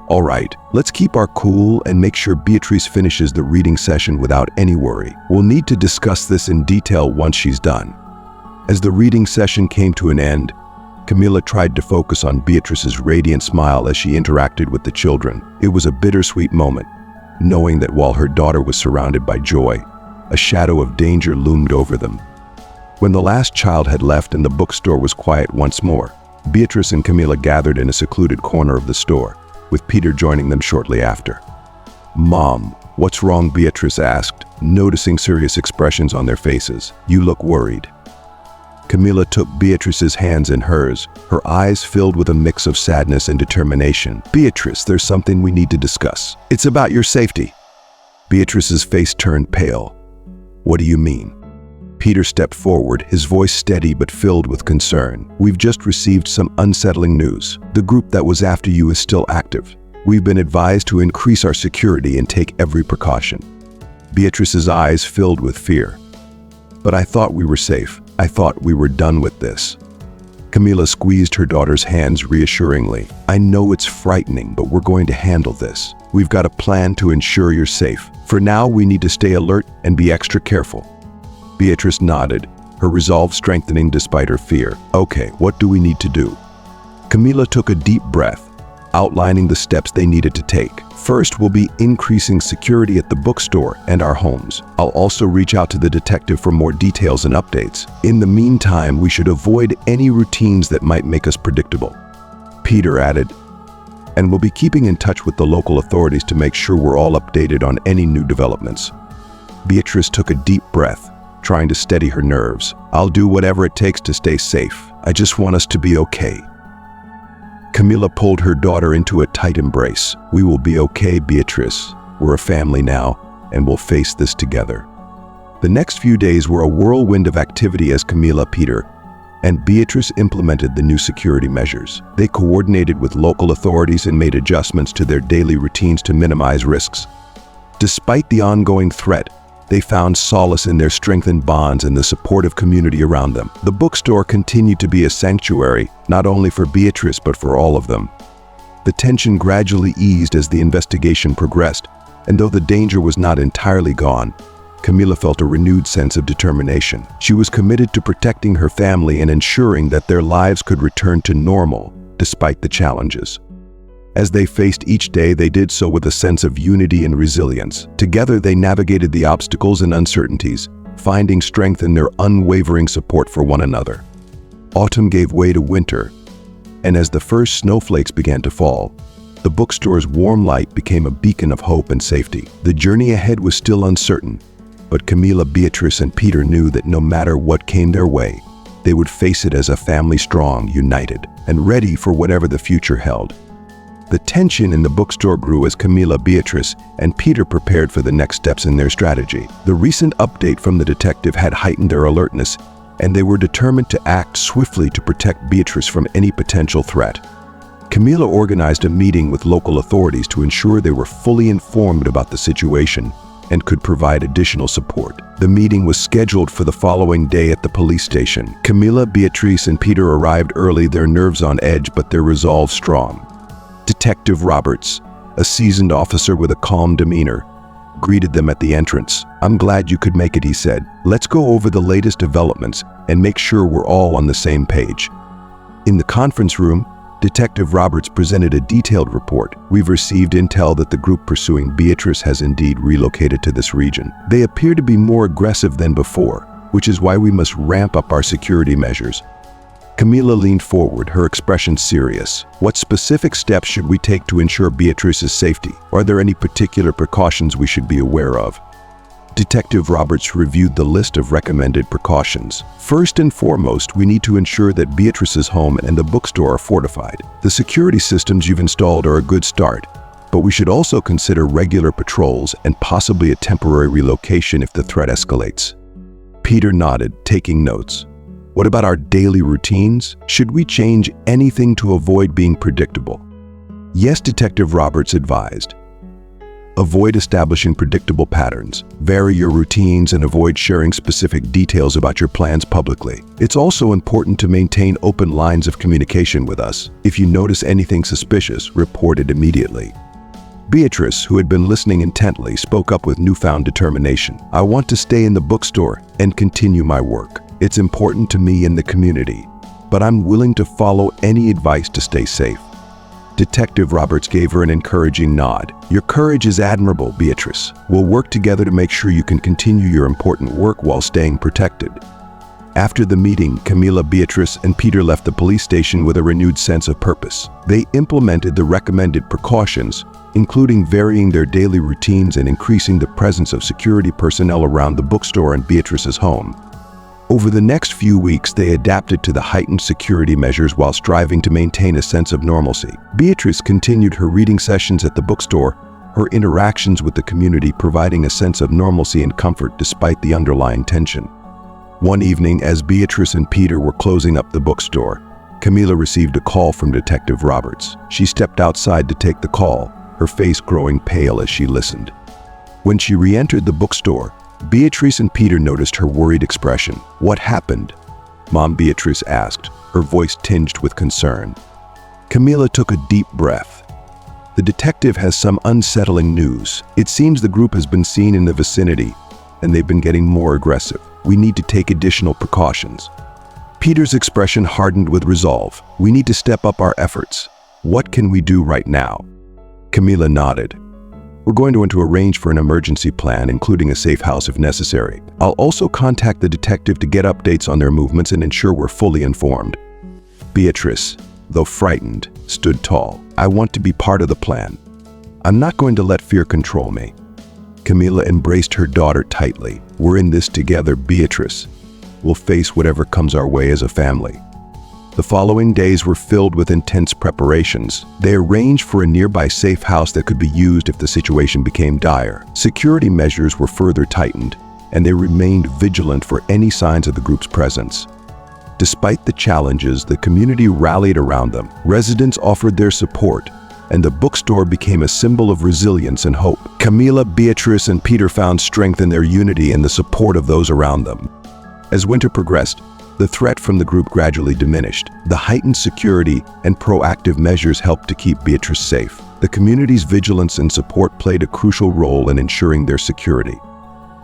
"All right, let's keep our cool and make sure Beatrice finishes the reading session without any worry. We'll need to discuss this in detail once she's done." As the reading session came to an end, Camilla tried to focus on Beatrice's radiant smile as she interacted with the children. It was a bittersweet moment, knowing that while her daughter was surrounded by joy, a shadow of danger loomed over them. When the last child had left and the bookstore was quiet once more, Beatrice and Camilla gathered in a secluded corner of the store, with Peter joining them shortly after. "Mom, what's wrong?" Beatrice asked, noticing serious expressions on their faces. "You look worried." Camilla took Beatrice's hands in hers, her eyes filled with a mix of sadness and determination. "Beatrice, there's something we need to discuss. It's about your safety." Beatrice's face turned pale. "What do you mean?" Peter stepped forward, his voice steady but filled with concern. "We've just received some unsettling news. The group that was after you is still active. We've been advised to increase our security and take every precaution." Beatrice's eyes filled with fear. "But I thought we were safe. I thought we were done with this." Camilla squeezed her daughter's hands reassuringly. "I know it's frightening, but we're going to handle this. We've got a plan to ensure you're safe. For now, we need to stay alert and be extra careful." Beatrice nodded, her resolve strengthening despite her fear. "Okay, what do we need to do?" Camilla took a deep breath, outlining the steps they needed to take. "First, we'll be increasing security at the bookstore and our homes. I'll also reach out to the detective for more details and updates. In the meantime, we should avoid any routines that might make us predictable." Peter added, "And we'll be keeping in touch with the local authorities to make sure we're all updated on any new developments." Beatrice took a deep breath, trying to steady her nerves. "I'll do whatever it takes to stay safe. I just want us to be okay." Camilla pulled her daughter into a tight embrace. "We will be okay, Beatrice. We're a family now, and we'll face this together." The next few days were a whirlwind of activity as Camilla, Peter, and Beatrice implemented the new security measures. They coordinated with local authorities and made adjustments to their daily routines to minimize risks. Despite the ongoing threat, they found solace in their strengthened bonds and the supportive community around them. The bookstore continued to be a sanctuary, not only for Beatrice but for all of them. The tension gradually eased as the investigation progressed, and though the danger was not entirely gone, Camilla felt a renewed sense of determination. She was committed to protecting her family and ensuring that their lives could return to normal despite the challenges. As they faced each day, they did so with a sense of unity and resilience. Together, they navigated the obstacles and uncertainties, finding strength in their unwavering support for one another. Autumn gave way to winter, and as the first snowflakes began to fall, the bookstore's warm light became a beacon of hope and safety. The journey ahead was still uncertain, but Camilla, Beatrice, and Peter knew that no matter what came their way, they would face it as a family strong, united, and ready for whatever the future held. The tension in the bookstore grew as Camilla, Beatrice, and Peter prepared for the next steps in their strategy. The recent update from the detective had heightened their alertness, and they were determined to act swiftly to protect Beatrice from any potential threat. Camilla organized a meeting with local authorities to ensure they were fully informed about the situation and could provide additional support. The meeting was scheduled for the following day at the police station. Camilla, Beatrice, and Peter arrived early, their nerves on edge but their resolve strong. Detective Roberts, a seasoned officer with a calm demeanor, greeted them at the entrance. "I'm glad you could make it," he said. "Let's go over the latest developments and make sure we're all on the same page." In the conference room, Detective Roberts presented a detailed report. "We've received intel that the group pursuing Beatrice has indeed relocated to this region. They appear to be more aggressive than before, which is why we must ramp up our security measures." Camilla leaned forward, her expression serious. "What specific steps should we take to ensure Beatrice's safety? Are there any particular precautions we should be aware of?" Detective Roberts reviewed the list of recommended precautions. "First and foremost, we need to ensure that Beatrice's home and the bookstore are fortified. The security systems you've installed are a good start, but we should also consider regular patrols and possibly a temporary relocation if the threat escalates." Peter nodded, taking notes. "What about our daily routines? Should we change anything to avoid being predictable?" "Yes," Detective Roberts advised. "Avoid establishing predictable patterns. Vary your routines and avoid sharing specific details about your plans publicly. It's also important to maintain open lines of communication with us. If you notice anything suspicious, report it immediately." Beatrice, who had been listening intently, spoke up with newfound determination. "I want to stay in the bookstore and continue my work. It's important to me and the community. but I'm willing to follow any advice to stay safe." Detective Roberts gave her an encouraging nod. "Your courage is admirable, Beatrice. We'll work together to make sure you can continue your important work while staying protected." After the meeting, Camilla, Beatrice, and Peter left the police station with a renewed sense of purpose. They implemented the recommended precautions, including varying their daily routines and increasing the presence of security personnel around the bookstore and Beatrice's home. Over the next few weeks, they adapted to the heightened security measures while striving to maintain a sense of normalcy. Beatrice continued her reading sessions at the bookstore, her interactions with the community providing a sense of normalcy and comfort despite the underlying tension. One evening, as Beatrice and Peter were closing up the bookstore, Camilla received a call from Detective Roberts. She stepped outside to take the call, her face growing pale as she listened. When she re-entered the bookstore, Beatrice and Peter noticed her worried expression. "What happened?" Mom Beatrice asked, her voice tinged with concern. Camilla took a deep breath. "The detective has some unsettling news. It seems the group has been seen in the vicinity, and they've been getting more aggressive. We need to take additional precautions." Peter's expression hardened with resolve. "We need to step up our efforts. What can we do right now?" Camilla nodded. "We're going to arrange for an emergency plan, including a safe house if necessary. I'll also contact the detective to get updates on their movements and ensure we're fully informed." Beatrice, though frightened, stood tall. "I want to be part of the plan. I'm not going to let fear control me." Camilla embraced her daughter tightly. "We're in this together, Beatrice. We'll face whatever comes our way as a family." The following days were filled with intense preparations. They arranged for a nearby safe house that could be used if the situation became dire. Security measures were further tightened, and they remained vigilant for any signs of the group's presence. Despite the challenges, the community rallied around them. Residents offered their support, and the bookstore became a symbol of resilience and hope. Camilla, Beatrice, and Peter found strength in their unity and the support of those around them. As winter progressed, the threat from the group gradually diminished. The heightened security and proactive measures helped to keep Beatrice safe. The community's vigilance and support played a crucial role in ensuring their security.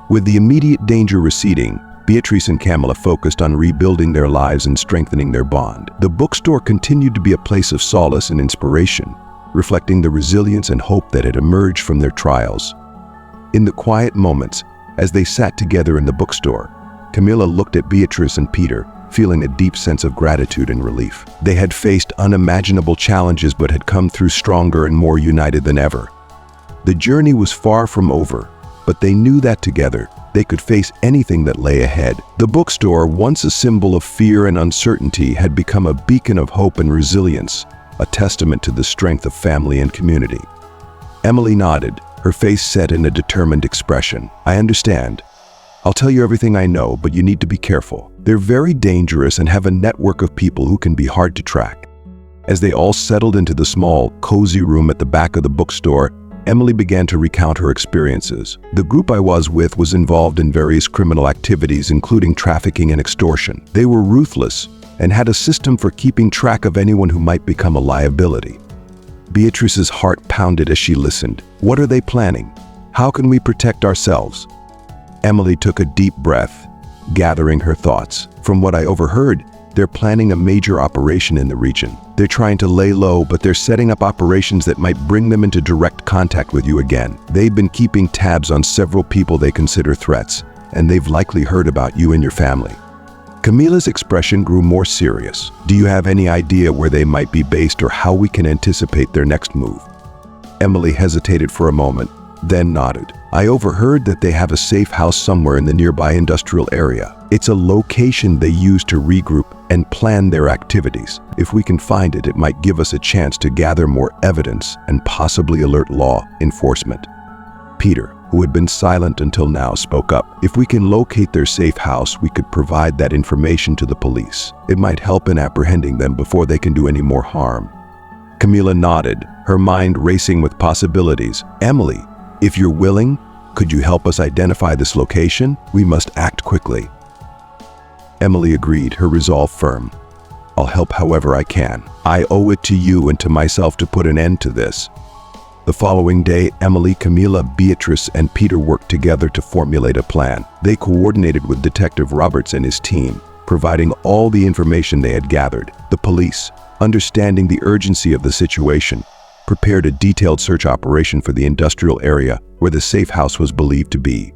With the immediate danger receding, Beatrice and Camilla focused on rebuilding their lives and strengthening their bond. The bookstore continued to be a place of solace and inspiration, reflecting the resilience and hope that had emerged from their trials. In the quiet moments, as they sat together in the bookstore, Camilla looked at Beatrice and Peter, feeling a deep sense of gratitude and relief. They had faced unimaginable challenges but had come through stronger and more united than ever. The journey was far from over, but they knew that together, they could face anything that lay ahead. The bookstore, once a symbol of fear and uncertainty, had become a beacon of hope and resilience, a testament to the strength of family and community. Emily nodded, her face set in a determined expression. "I understand. I'll tell you everything I know, but you need to be careful. They're very dangerous and have a network of people who can be hard to track." As they all settled into the small, cozy room at the back of the bookstore, Emily began to recount her experiences. "The group I was with was involved in various criminal activities, including trafficking and extortion. They were ruthless and had a system for keeping track of anyone who might become a liability." Beatrice's heart pounded as she listened. "What are they planning? How can we protect ourselves?" Emily took a deep breath, gathering her thoughts. "From what I overheard, they're planning a major operation in the region. They're trying to lay low, but they're setting up operations that might bring them into direct contact with you again. They've been keeping tabs on several people they consider threats, and they've likely heard about you and your family." Camilla's expression grew more serious. "Do you have any idea where they might be based or how we can anticipate their next move?" Emily hesitated for a moment, then nodded. "I overheard that they have a safe house somewhere in the nearby industrial area. It's a location they use to regroup and plan their activities. If we can find it, it might give us a chance to gather more evidence and possibly alert law enforcement." Peter, who had been silent until now, spoke up. "If we can locate their safe house, we could provide that information to the police. It might help in apprehending them before they can do any more harm." Camilla nodded, her mind racing with possibilities. "Emily, if you're willing, could you help us identify this location? We must act quickly." Emily agreed, her resolve firm. "I'll help however I can. I owe it to you and to myself to put an end to this." The following day, Emily, Camilla, Beatrice, and Peter worked together to formulate a plan. They coordinated with Detective Roberts and his team, providing all the information they had gathered. The police, understanding the urgency of the situation, prepared a detailed search operation for the industrial area where the safe house was believed to be.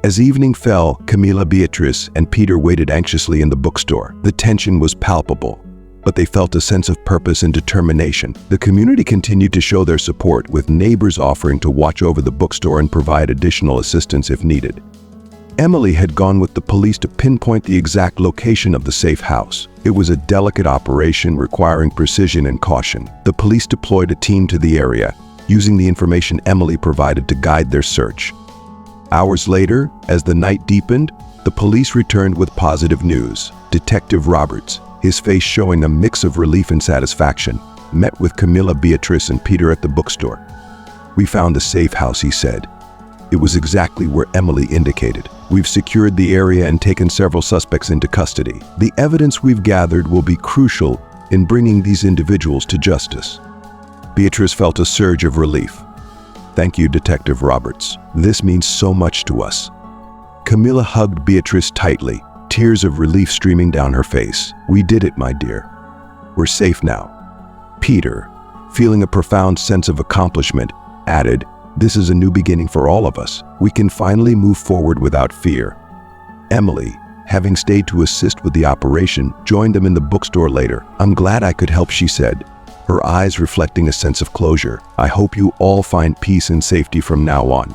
As evening fell, Camila, Beatrice, and Peter waited anxiously in the bookstore. The tension was palpable, but they felt a sense of purpose and determination. The community continued to show their support, with neighbors offering to watch over the bookstore and provide additional assistance if needed. Emily had gone with the police to pinpoint the exact location of the safe house. It was a delicate operation requiring precision and caution. The police deployed a team to the area, using the information Emily provided to guide their search. Hours later, as the night deepened, the police returned with positive news. Detective Roberts, his face showing a mix of relief and satisfaction, met with Camila, Beatrice, and Peter at the bookstore. "We found the safe house," he said. "It was exactly where Emily indicated. We've secured the area and taken several suspects into custody. The evidence we've gathered will be crucial in bringing these individuals to justice." Beatrice felt a surge of relief. "Thank you, Detective Roberts. This means so much to us." Camila hugged Beatrice tightly, tears of relief streaming down her face. "We did it, my dear. We're safe now." Peter, feeling a profound sense of accomplishment, added, "This is a new beginning for all of us. We can finally move forward without fear." Emily, having stayed to assist with the operation, joined them in the bookstore later. "I'm glad I could help," she said, her eyes reflecting a sense of closure. "I hope you all find peace and safety from now on."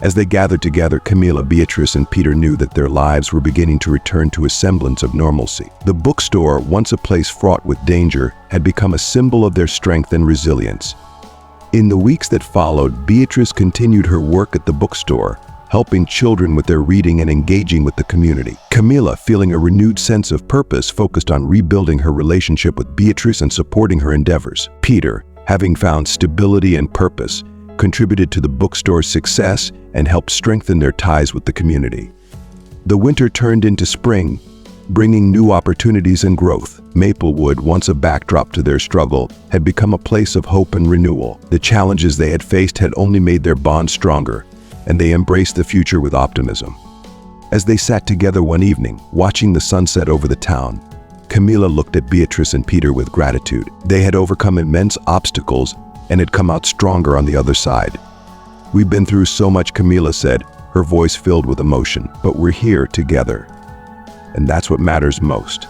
As they gathered together, Camila, Beatrice, and Peter knew that their lives were beginning to return to a semblance of normalcy. The bookstore, once a place fraught with danger, had become a symbol of their strength and resilience. In the weeks that followed, Beatrice continued her work at the bookstore, helping children with their reading and engaging with the community. Camila, feeling a renewed sense of purpose, focused on rebuilding her relationship with Beatrice and supporting her endeavors. Peter, having found stability and purpose, contributed to the bookstore's success and helped strengthen their ties with the community. The winter turned into spring, bringing new opportunities and growth. Maplewood, once a backdrop to their struggle, had become a place of hope and renewal. The challenges they had faced had only made their bond stronger, and they embraced the future with optimism. As they sat together one evening, watching the sunset over the town, Camila looked at Beatrice and Peter with gratitude. They had overcome immense obstacles and had come out stronger on the other side. "We've been through so much," Camila said, her voice filled with emotion, "but we're here together. And that's what matters most."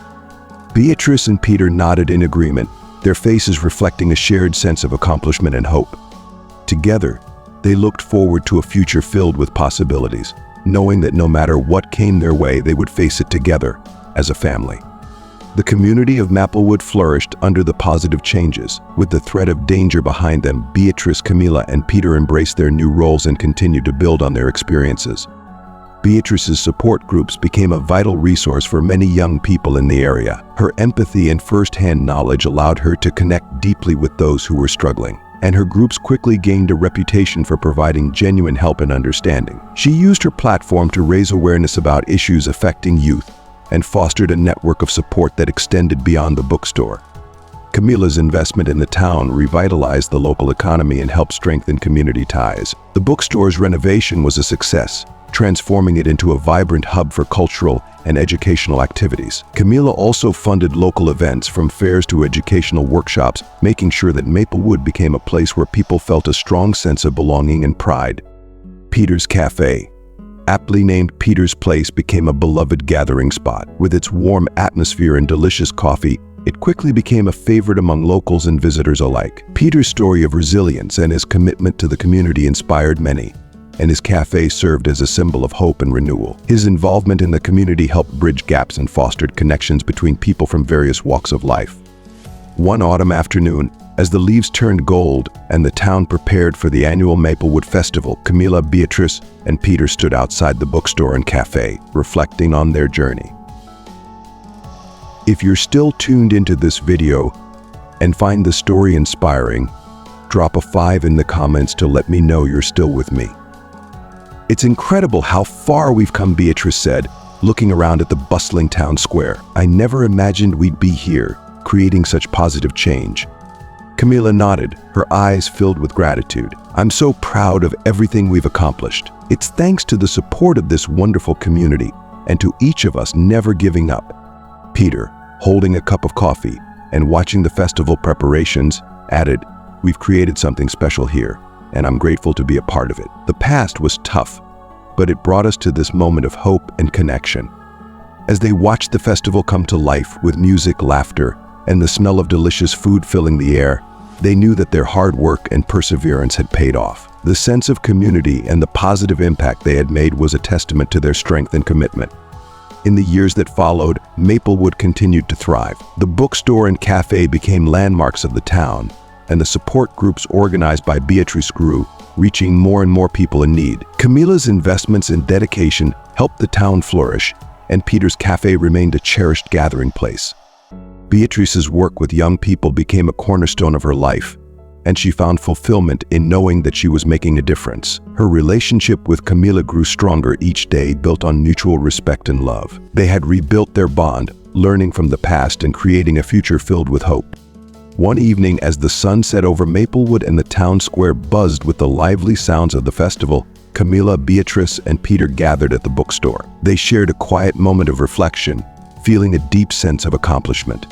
Beatrice and Peter nodded in agreement, their faces reflecting a shared sense of accomplishment and hope. Together, they looked forward to a future filled with possibilities, knowing that no matter what came their way, they would face it together as a family. The community of Maplewood flourished under the positive changes. With the threat of danger behind them, Beatrice, Camila, and Peter embraced their new roles and continued to build on their experiences. Beatrice's support groups became a vital resource for many young people in the area. Her empathy and first-hand knowledge allowed her to connect deeply with those who were struggling, and her groups quickly gained a reputation for providing genuine help and understanding. She used her platform to raise awareness about issues affecting youth and fostered a network of support that extended beyond the bookstore. Camila's investment in the town revitalized the local economy and helped strengthen community ties. The bookstore's renovation was a success, transforming it into a vibrant hub for cultural and educational activities. Camila also funded local events, from fairs to educational workshops, making sure that Maplewood became a place where people felt a strong sense of belonging and pride. Peter's Cafe, aptly named Peter's Place, became a beloved gathering spot. With its warm atmosphere and delicious coffee, it quickly became a favorite among locals and visitors alike. Peter's story of resilience and his commitment to the community inspired many, and his cafe served as a symbol of hope and renewal. His involvement in the community helped bridge gaps and fostered connections between people from various walks of life. One autumn afternoon, as the leaves turned gold and the town prepared for the annual Maplewood Festival, Camila, Beatrice, and Peter stood outside the bookstore and cafe, reflecting on their journey. If you're still tuned into this video and find the story inspiring, drop a 5 in the comments to let me know you're still with me. "It's incredible how far we've come," Beatrice said, looking around at the bustling town square. "I never imagined we'd be here, creating such positive change." Camila nodded, her eyes filled with gratitude. "I'm so proud of everything we've accomplished. It's thanks to the support of this wonderful community and to each of us never giving up. Peter, holding a cup of coffee and watching the festival preparations, added, "We've created something special here, and I'm grateful to be a part of it." The past was tough, but it brought us to this moment of hope and connection. As they watched the festival come to life with music, laughter, and the smell of delicious food filling the air, they knew that their hard work and perseverance had paid off. The sense of community and the positive impact they had made was a testament to their strength and commitment. In the years that followed, Maplewood continued to thrive. The bookstore and cafe became landmarks of the town, and the support groups organized by Beatrice grew, reaching more and more people in need. Camila's investments and dedication helped the town flourish, and Peter's cafe remained a cherished gathering place. Beatrice's work with young people became a cornerstone of her life, and she found fulfillment in knowing that she was making a difference. Her relationship with Camila grew stronger each day, built on mutual respect and love. They had rebuilt their bond, learning from the past and creating a future filled with hope. One evening, as the sun set over Maplewood and the town square buzzed with the lively sounds of the festival, Camila, Beatrice, and Peter gathered at the bookstore. They shared a quiet moment of reflection, feeling a deep sense of accomplishment.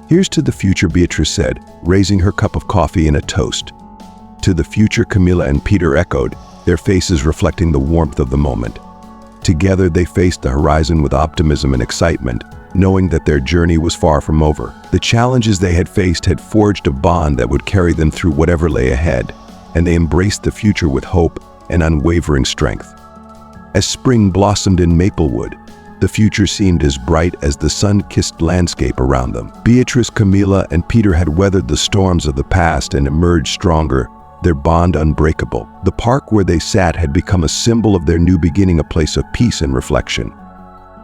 "Here's to the future," Beatrice said, raising her cup of coffee in a toast. "To the future," Camila and Peter echoed, their faces reflecting the warmth of the moment. Together, they faced the horizon with optimism and excitement, knowing that their journey was far from over. The challenges they had faced had forged a bond that would carry them through whatever lay ahead, and they embraced the future with hope and unwavering strength. As spring blossomed in Maplewood, the future seemed as bright as the sun-kissed landscape around them. Beatrice, Camila, and Peter had weathered the storms of the past and emerged stronger, their bond unbreakable. The park where they sat had become a symbol of their new beginning, a place of peace and reflection.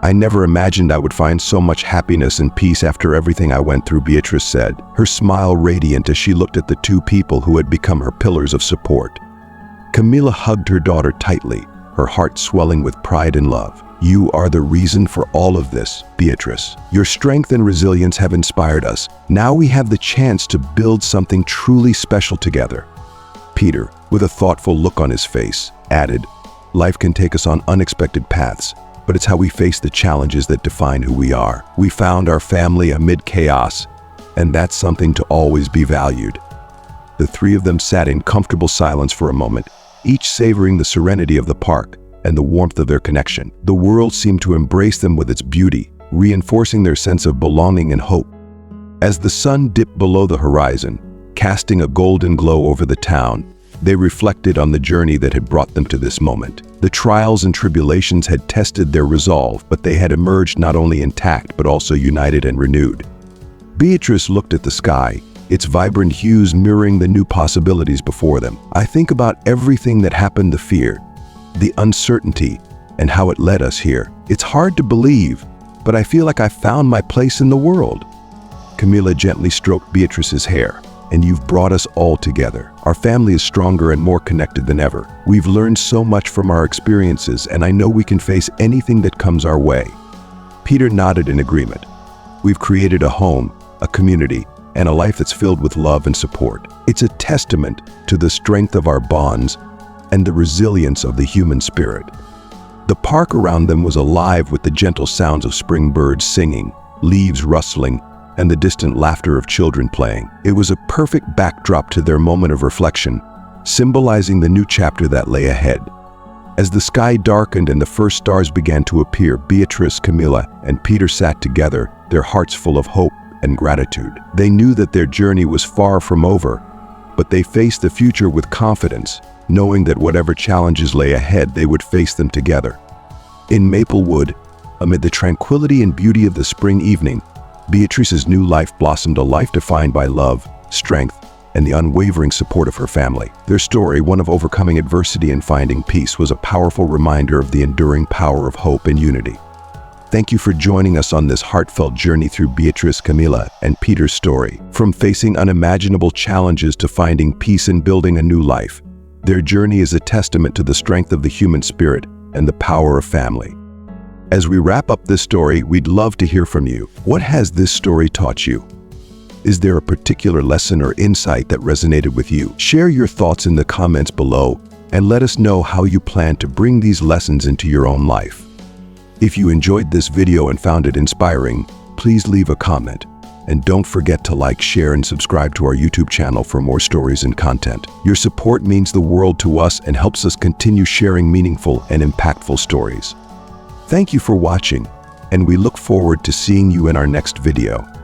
"I never imagined I would find so much happiness and peace after everything I went through," Beatrice said, her smile radiant as she looked at the two people who had become her pillars of support. Camila hugged her daughter tightly, her heart swelling with pride and love. "You are the reason for all of this, Beatrice. Your strength and resilience have inspired us. Now we have the chance to build something truly special together." Peter, with a thoughtful look on his face, added, "Life can take us on unexpected paths, but it's how we face the challenges that define who we are. We found our family amid chaos, and that's something to always be valued." The three of them sat in comfortable silence for a moment, each savoring the serenity of the park and the warmth of their connection. The world seemed to embrace them with its beauty, reinforcing their sense of belonging and hope. As the sun dipped below the horizon, casting a golden glow over the town, they reflected on the journey that had brought them to this moment. The trials and tribulations had tested their resolve, but they had emerged not only intact but also united and renewed. Beatrice looked at the sky, its vibrant hues mirroring the new possibilities before them. "I think about everything that happened, the fear, the uncertainty, and how it led us here. It's hard to believe, but I feel like I found my place in the world." Camila gently stroked Beatrice's hair. "And you've brought us all together. Our family is stronger and more connected than ever. We've learned so much from our experiences, and I know we can face anything that comes our way." Peter nodded in agreement. "We've created a home, a community, and a life that's filled with love and support. It's a testament to the strength of our bonds and the resilience of the human spirit." The park around them was alive with the gentle sounds of spring birds singing, leaves rustling, and the distant laughter of children playing. It was a perfect backdrop to their moment of reflection, symbolizing the new chapter that lay ahead. As the sky darkened and the first stars began to appear, Beatrice, Camila, and Peter sat together, their hearts full of hope and gratitude. They knew that their journey was far from over, but they faced the future with confidence, knowing that whatever challenges lay ahead, they would face them together. In Maplewood, amid the tranquility and beauty of the spring evening, Beatrice's new life blossomed, a life defined by love, strength, and the unwavering support of her family. Their story, one of overcoming adversity and finding peace, was a powerful reminder of the enduring power of hope and unity. Thank you for joining us on this heartfelt journey through Beatrice, Camila, and Peter's story. From facing unimaginable challenges to finding peace and building a new life, their journey is a testament to the strength of the human spirit and the power of family. As we wrap up this story, we'd love to hear from you. What has this story taught you? Is there a particular lesson or insight that resonated with you? Share your thoughts in the comments below and let us know how you plan to bring these lessons into your own life. If you enjoyed this video and found it inspiring, please leave a comment. And don't forget to like, share, and subscribe to our YouTube channel for more stories and content. Your support means the world to us and helps us continue sharing meaningful and impactful stories. Thank you for watching, and we look forward to seeing you in our next video.